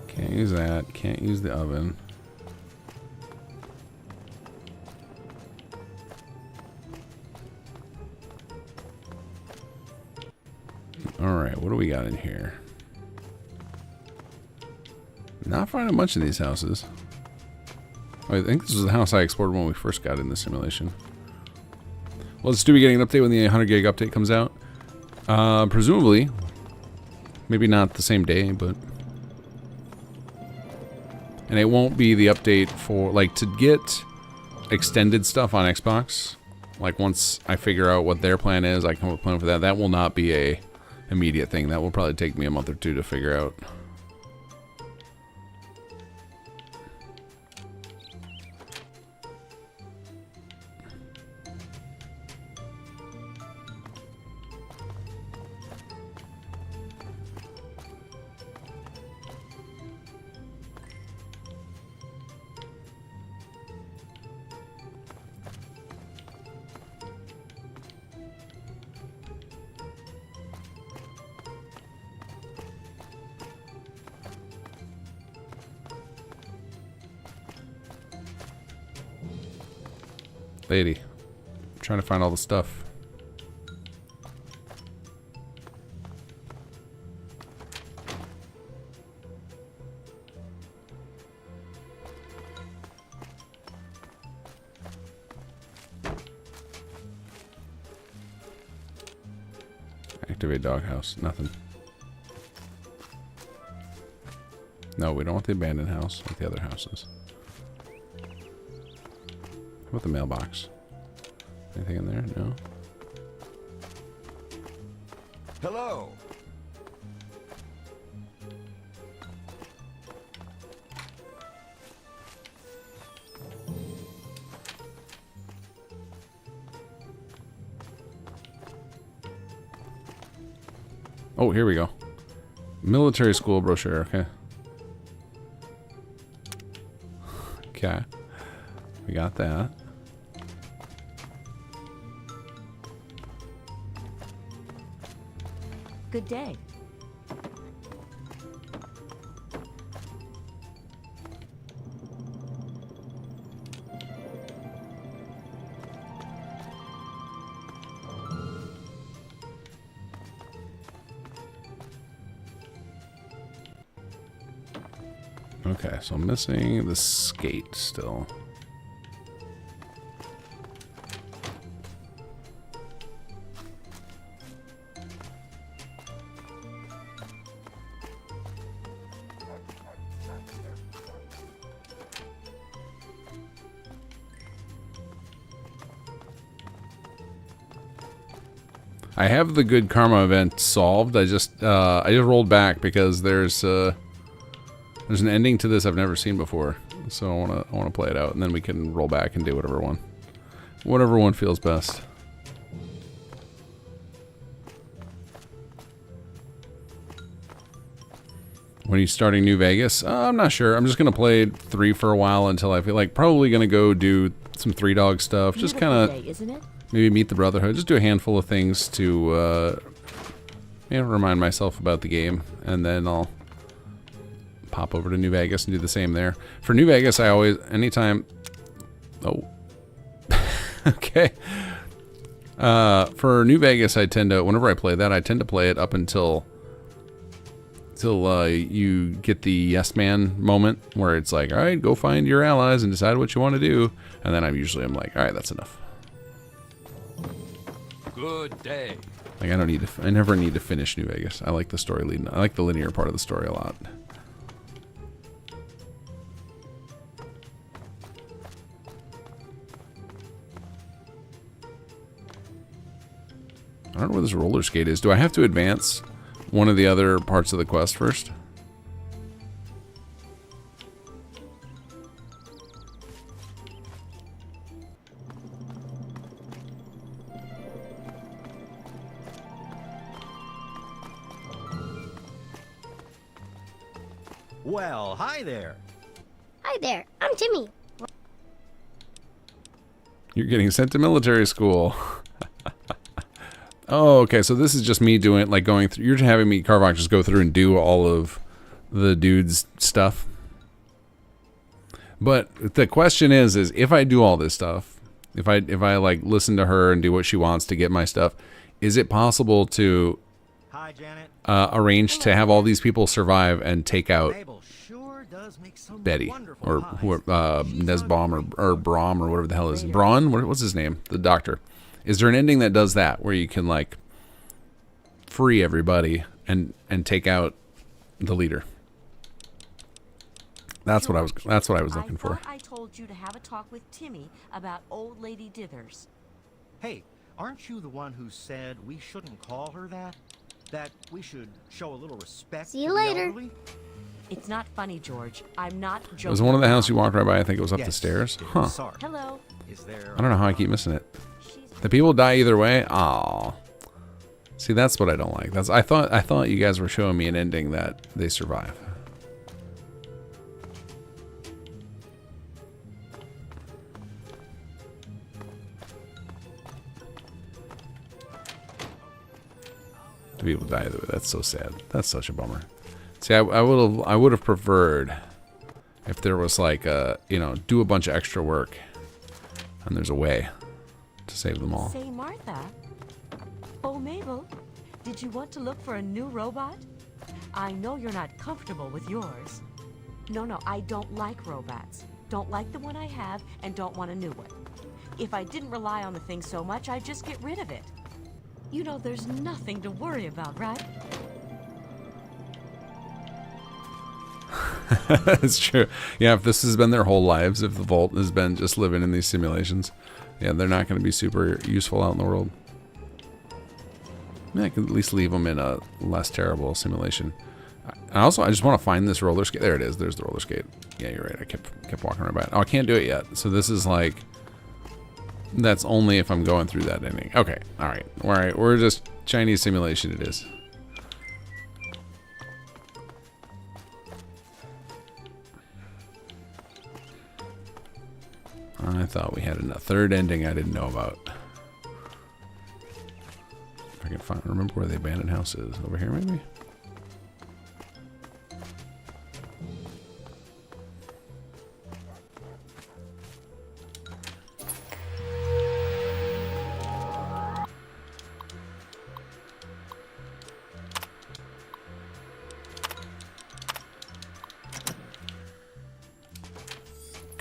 Can't use that. Can't use the oven. Alright, what do we got in here? Not finding much of these houses. I think this was the house I explored when we first got in the simulation. Well, let's do be getting an update when the 100 gig update comes out. Presumably. Maybe not the same day, but... And it won't be the update for... Like, to get extended stuff on Xbox, like, once I figure out what their plan is, I come up with a plan for that. That will not be a immediate thing. That will probably take me a month or two to figure out. Lady, I'm trying to find all the stuff. Activate doghouse. Nothing. No, we don't want the abandoned house like the other houses. How about the mailbox? Anything in there? No. Hello. Oh, here we go. Military school brochure. Okay. Okay. We got that. Good day. Okay, so I'm missing the skate still. I have the good karma event solved. I just rolled back because there's an ending to this I've never seen before. So I wanna play it out, and then we can roll back and do whatever one feels best. When are you starting New Vegas? I'm not sure. I'm just gonna play 3 for a while until I feel like probably gonna go do some 3 dog stuff. Just kind of maybe meet the Brotherhood. Just do a handful of things to remind myself about the game, and then I'll pop over to New Vegas and do the same there. For New Vegas, I always anytime. Oh, okay. For New Vegas, I tend to whenever I play that, I tend to play it up until you get the yes man moment where it's like, all right, go find your allies and decide what you want to do, and then I'm like, all right, that's enough. Good day. Like I never need to finish New Vegas. I like the story leading. I like the linear part of the story a lot. I don't know where this roller skate is. Do I have to advance one of the other parts of the quest first? Well, hi there. Hi there, I'm Timmy. You're getting sent to military school. Oh, okay. So this is just me doing, like, going through. You're having me, Carvok, just go through and do all of the dude's stuff. But the question is if I do all this stuff, if I like listen to her and do what she wants to get my stuff, is it possible to arrange to have all these people survive and take out Betty or Nesbaum or Brom or whatever the hell is Braun? What's his name? The doctor. Is there an ending that does that where you can like free everybody and take out the leader? That's what I was looking for. I told you to have a talk with Timmy about old lady Dithers. Hey, aren't you the one who said we shouldn't call her that? That we should show a little respect? See you later. It's not funny, George. I'm not joking. It was one of the houses you walked right by. I think it was up the stairs. Huh. Hello. I don't know how I keep missing it. The people die either way. Aw. See, that's what I don't like. I thought you guys were showing me an ending that they survive. The people die either way. That's so sad. That's such a bummer. See, I would have preferred if there was like do a bunch of extra work and there's a way to save them all. Say, Martha. Oh, Mabel. Did you want to look for a new robot? I know you're not comfortable with yours. No, I don't like robots. Don't like the one I have and don't want a new one. If I didn't rely on the thing so much, I'd just get rid of it. You know there's nothing to worry about, right? It's true. Yeah, if this has been their whole lives, if the Vault has been just living in these simulations, yeah, they're not going to be super useful out in the world. I can at least leave them in a less terrible simulation. I just want to find this roller skate. There it is. There's the roller skate. Yeah, you're right. I kept walking right by it. Oh, I can't do it yet. So this is like, that's only if I'm going through that ending. Okay. All right. We're just Chinese simulation. It is. I thought we had a third ending I didn't know about. If I can remember where the abandoned house is. Over here, maybe?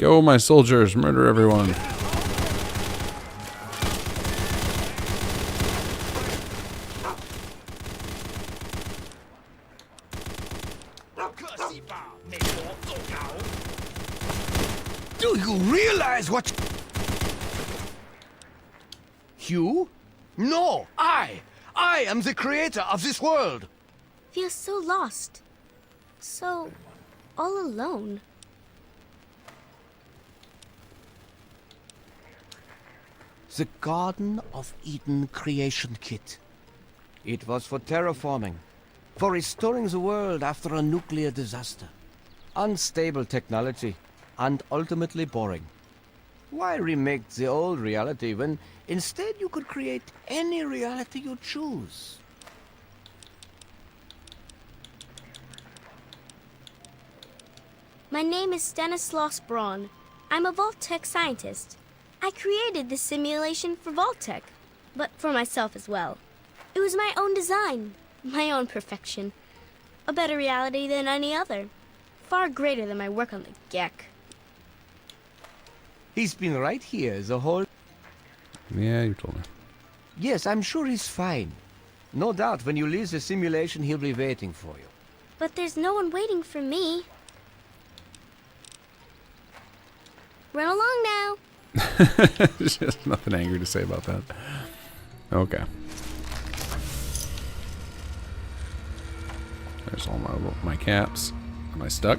Go, my soldiers, murder everyone. Do you realize what... You? No, I am the creator of this world. Feels so lost. So all alone. The Garden of Eden creation kit. It was for terraforming, for restoring the world after a nuclear disaster. Unstable technology, and ultimately boring. Why remake the old reality when instead you could create any reality you choose? My name is Stanislaus Braun. I'm a Vault-Tec scientist. I created this simulation for Vault-Tec, but for myself as well. It was my own design, my own perfection. A better reality than any other. Far greater than my work on the Gek. He's been right here the whole... Yeah, you told me. Yes, I'm sure he's fine. No doubt when you leave the simulation, he'll be waiting for you. But there's no one waiting for me. Run along now. Just nothing angry to say about that. Okay. There's all my caps. Am I stuck?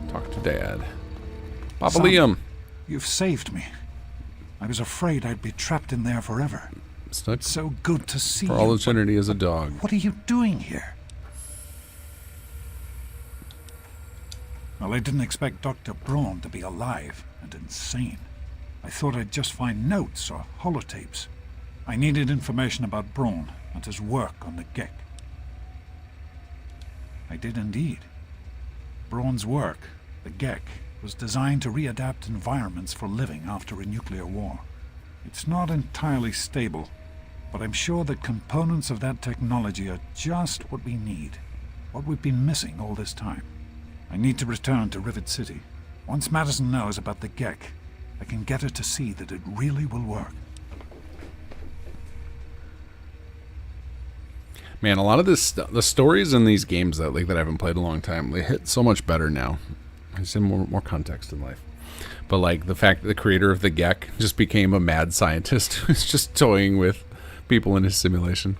Talk to Dad. Papa Son, Liam. You've saved me. I was afraid I'd be trapped in there forever. Stuck. It's so good to see For you. all eternity as a dog. What are you doing here? Well, I didn't expect Dr. Braun to be alive and insane. I thought I'd just find notes or holotapes. I needed information about Braun and his work on the Gek. I did indeed. Braun's work, the Gek, was designed to readapt environments for living after a nuclear war. It's not entirely stable, but I'm sure that components of that technology are just what we need, what we've been missing all this time. I need to return to Rivet City. Once Madison knows about the Gek, I can get her to see that it really will work. Man, a lot of this, the stories in these games that I haven't played in a long time, they hit so much better now. It's in more context in life. But like the fact that the creator of the Gek just became a mad scientist who's just toying with people in his simulation.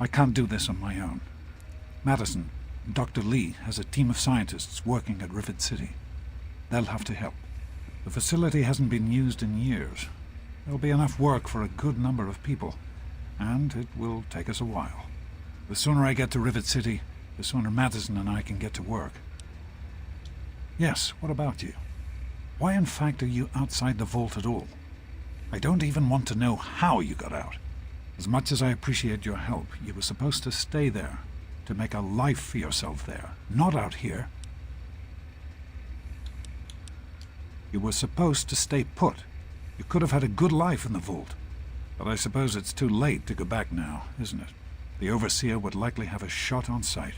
I can't do this on my own. Madison, Dr. Lee has a team of scientists working at Rivet City. They'll have to help. The facility hasn't been used in years. There'll be enough work for a good number of people, and it will take us a while. The sooner I get to Rivet City, the sooner Madison and I can get to work. Yes, what about you? Why in fact are you outside the vault at all? I don't even want to know how you got out. As much as I appreciate your help, you were supposed to stay there, to make a life for yourself there, not out here. You were supposed to stay put. You could have had a good life in the vault. But I suppose it's too late to go back now, isn't it? The Overseer would likely have a shot on sight.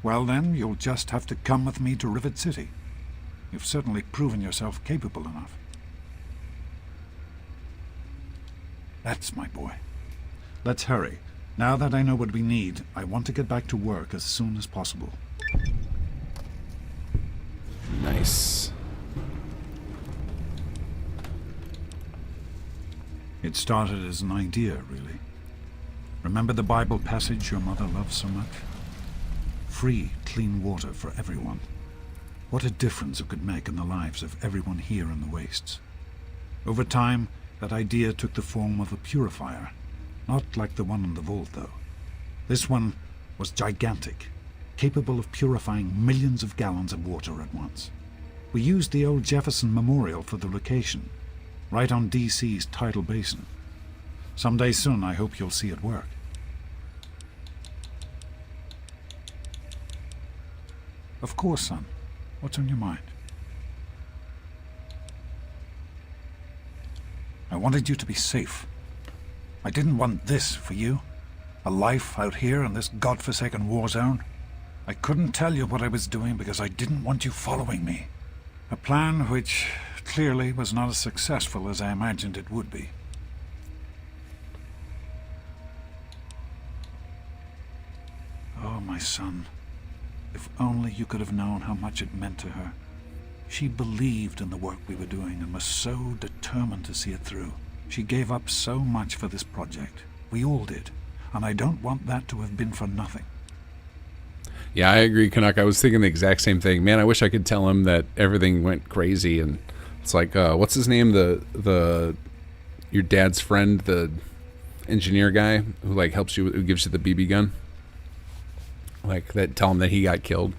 Well then, you'll just have to come with me to Rivet City. You've certainly proven yourself capable enough. That's my boy. Let's hurry. Now that I know what we need, I want to get back to work as soon as possible. Nice. It started as an idea, really. Remember the Bible passage your mother loved so much? Free, clean water for everyone. What a difference it could make in the lives of everyone here in the wastes. Over time, that idea took the form of a purifier. Not like the one in the vault, though. This one was gigantic, capable of purifying millions of gallons of water at once. We used the old Jefferson Memorial for the location, right on DC's tidal basin. Someday soon, I hope you'll see it work. Of course, son. What's on your mind? I wanted you to be safe. I didn't want this for you. A life out here in this godforsaken war zone. I couldn't tell you what I was doing because I didn't want you following me. A plan which clearly was not as successful as I imagined it would be. Oh, my son. If only you could have known how much it meant to her. She believed in the work we were doing and was so determined to see it through. She gave up so much for this project. We all did. And I don't want that to have been for nothing. Yeah, I agree, Canuck. I was thinking the exact same thing. Man, I wish I could tell him that everything went crazy. And it's like, what's his name? Your dad's friend, the engineer guy who like helps you, who gives you the BB gun. Like that, tell him that he got killed.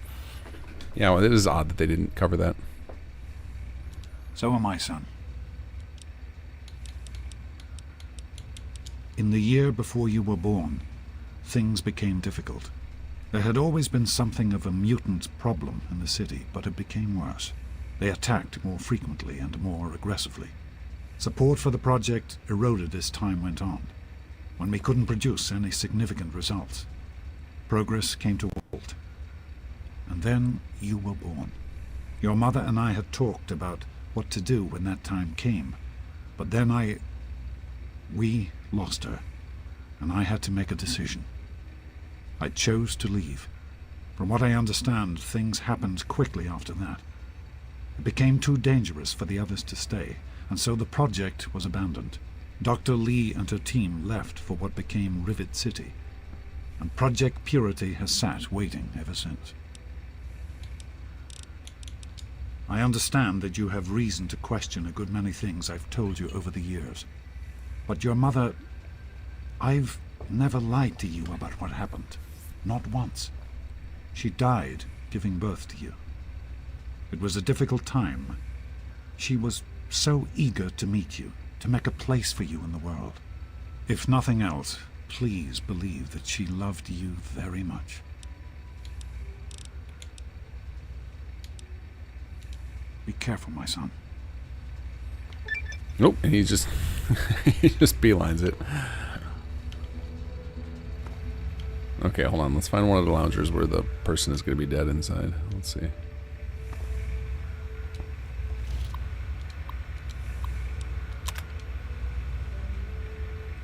Yeah, well, it is odd that they didn't cover that. So am I, son. In the year before you were born, things became difficult. There had always been something of a mutant problem in the city, but it became worse. They attacked more frequently and more aggressively. Support for the project eroded as time went on. When we couldn't produce any significant results, progress came to a halt. And then you were born. Your mother and I had talked about what to do when that time came, but then we lost her, and I had to make a decision. I chose to leave. From what I understand, things happened quickly after that. It became too dangerous for the others to stay, and so the project was abandoned. Dr. Lee and her team left for what became Rivet City, and Project Purity has sat waiting ever since. I understand that you have reason to question a good many things I've told you over the years. But your mother... I've never lied to you about what happened. Not once. She died giving birth to you. It was a difficult time. She was so eager to meet you, to make a place for you in the world. If nothing else, please believe that she loved you very much. Be careful, my son. Nope, and he just he just beelines it. Okay, hold on. Let's find one of the loungers where the person is going to be dead inside. Let's see.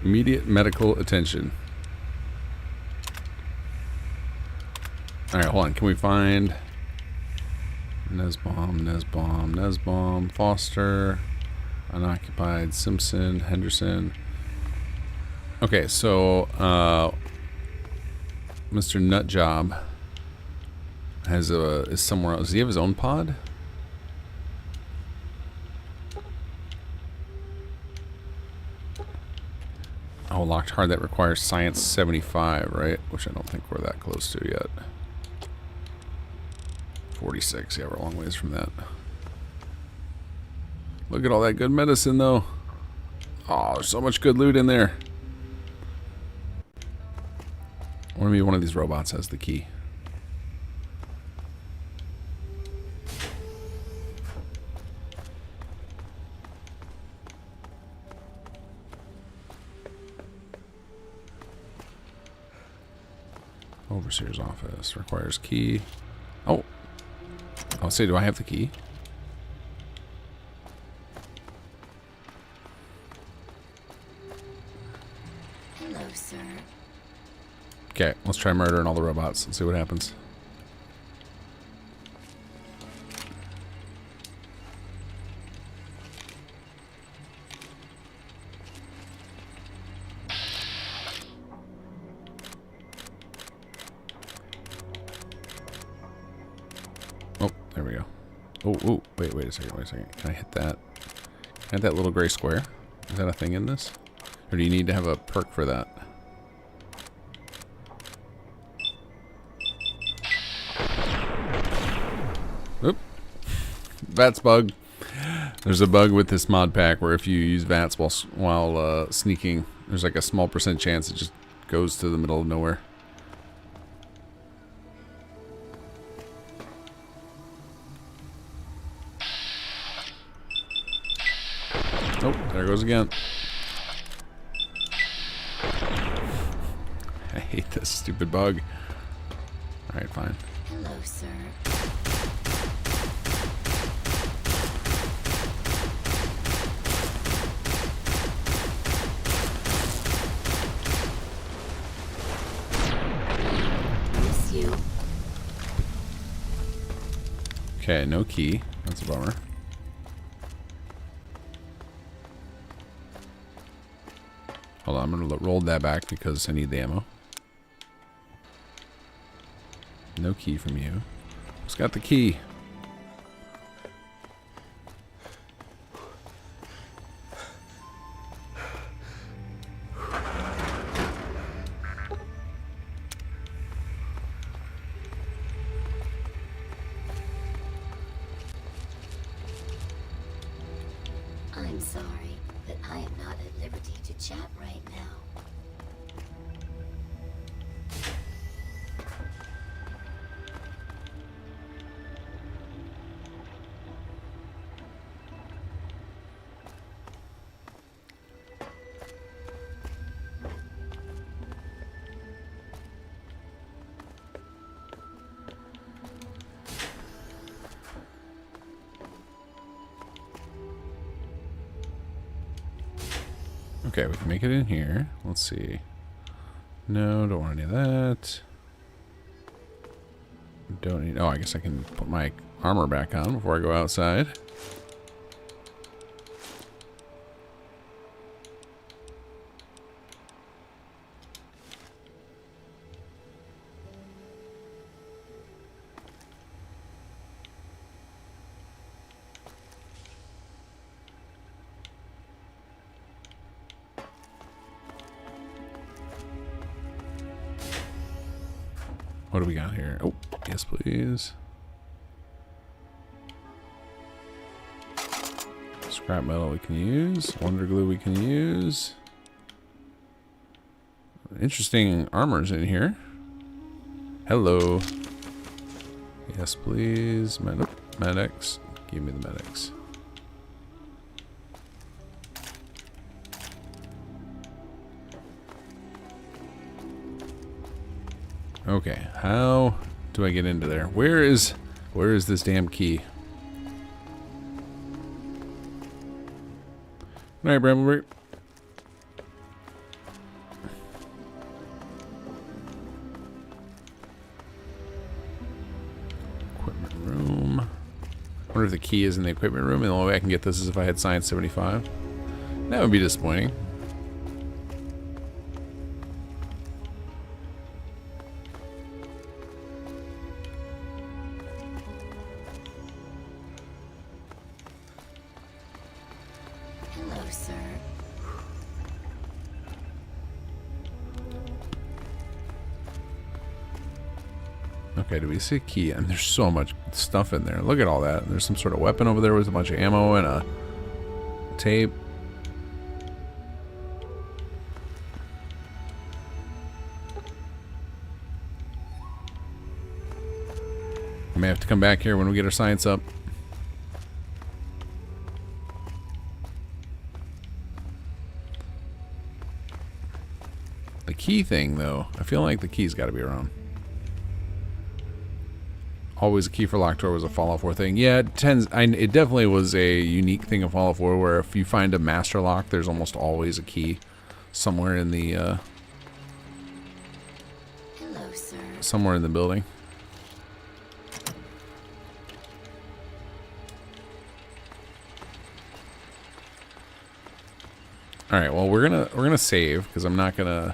Immediate medical attention. Alright, hold on. Can we find Nesbaum, Foster, Unoccupied, Simpson, Henderson. Okay, so Mr. Nutjob is somewhere else. Does he have his own pod? Oh, locked hard. That requires Science 75, right? Which I don't think we're that close to yet. 46. Yeah, we're a long ways from that. Look at all that good medicine, though. Oh, there's so much good loot in there. Or maybe one of these robots has the key. Overseer's office requires key. Oh, I'll say, do I have the key? Hello, sir. Okay, let's try murdering all the robots and see what happens. Oh, there we go. Oh, wait a second. Can I hit that? Can I hit that little gray square? Is that a thing in this? Or do you need to have a perk for that? Oop. VATS bug. There's a bug with this mod pack where if you use VATS while sneaking, there's like a small % chance it just goes to the middle of nowhere. Oh, there it goes again. I hate this stupid bug. Alright, fine. Hello, sir. Miss you. Okay, no key. That's a bummer. Hold on, I'm gonna roll that back because I need the ammo. No key from you. Who's got the key? I'm sorry, but I am not at liberty to chat right now. Okay, we can make it in here. Let's see. No, don't want any of that. Don't need... Oh, I guess I can put my armor back on before I go outside. What do we got here? Oh, yes, please. Scrap metal we can use. Wonder glue we can use. Interesting armors in here. Hello. Yes, please. Medics. Give me the medics. Okay, how do I get into there? Where is this damn key? All right, Brambleberry. Equipment room. I wonder if the key is in the equipment room, and the only way I can get this is if I had Science 75. That would be disappointing. Hello, sir. Okay, do we see a key? And there's so much stuff in there. Look at all that. There's some sort of weapon over there with a bunch of ammo and a tape. We may have to come back here when we get our science up. The key thing, though, I feel like the key's got to be around. Always a key for locked door was a Fallout 4 thing. Yeah, it definitely was a unique thing of Fallout 4 where if you find a master lock, there's almost always a key somewhere in the Hello, sir. somewhere in the building. All right, well we're gonna save because I'm not gonna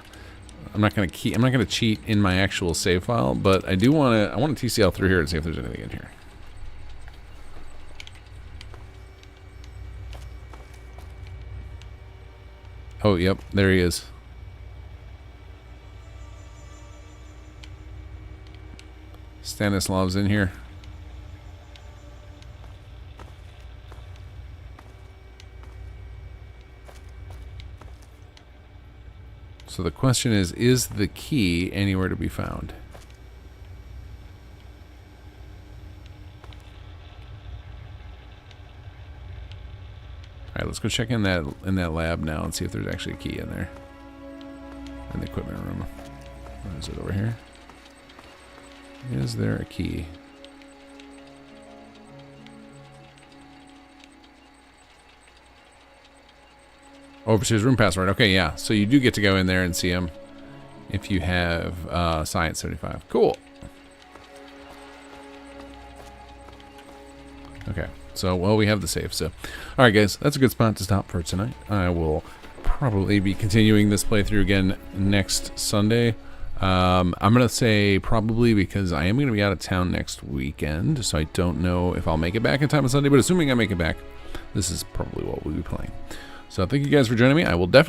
cheat in my actual save file, but I want to TCL through here and see if there's anything in here. Oh, yep, there he is. Stanislav's in here. So the question is the key anywhere to be found? Alright, let's go check in that lab now and see if there's actually a key in there. In the equipment room. What is it over here? Is there a key? Overseer's room password. Okay, yeah. So you do get to go in there and see him if you have Science 75. Cool. Okay. So, well, we have the save. So, all right, guys. That's a good spot to stop for tonight. I will probably be continuing this playthrough again next Sunday. I'm going to say probably because I am going to be out of town next weekend. So I don't know if I'll make it back in time on Sunday. But assuming I make it back, this is probably what we'll be playing. So thank you guys for joining me. I will definitely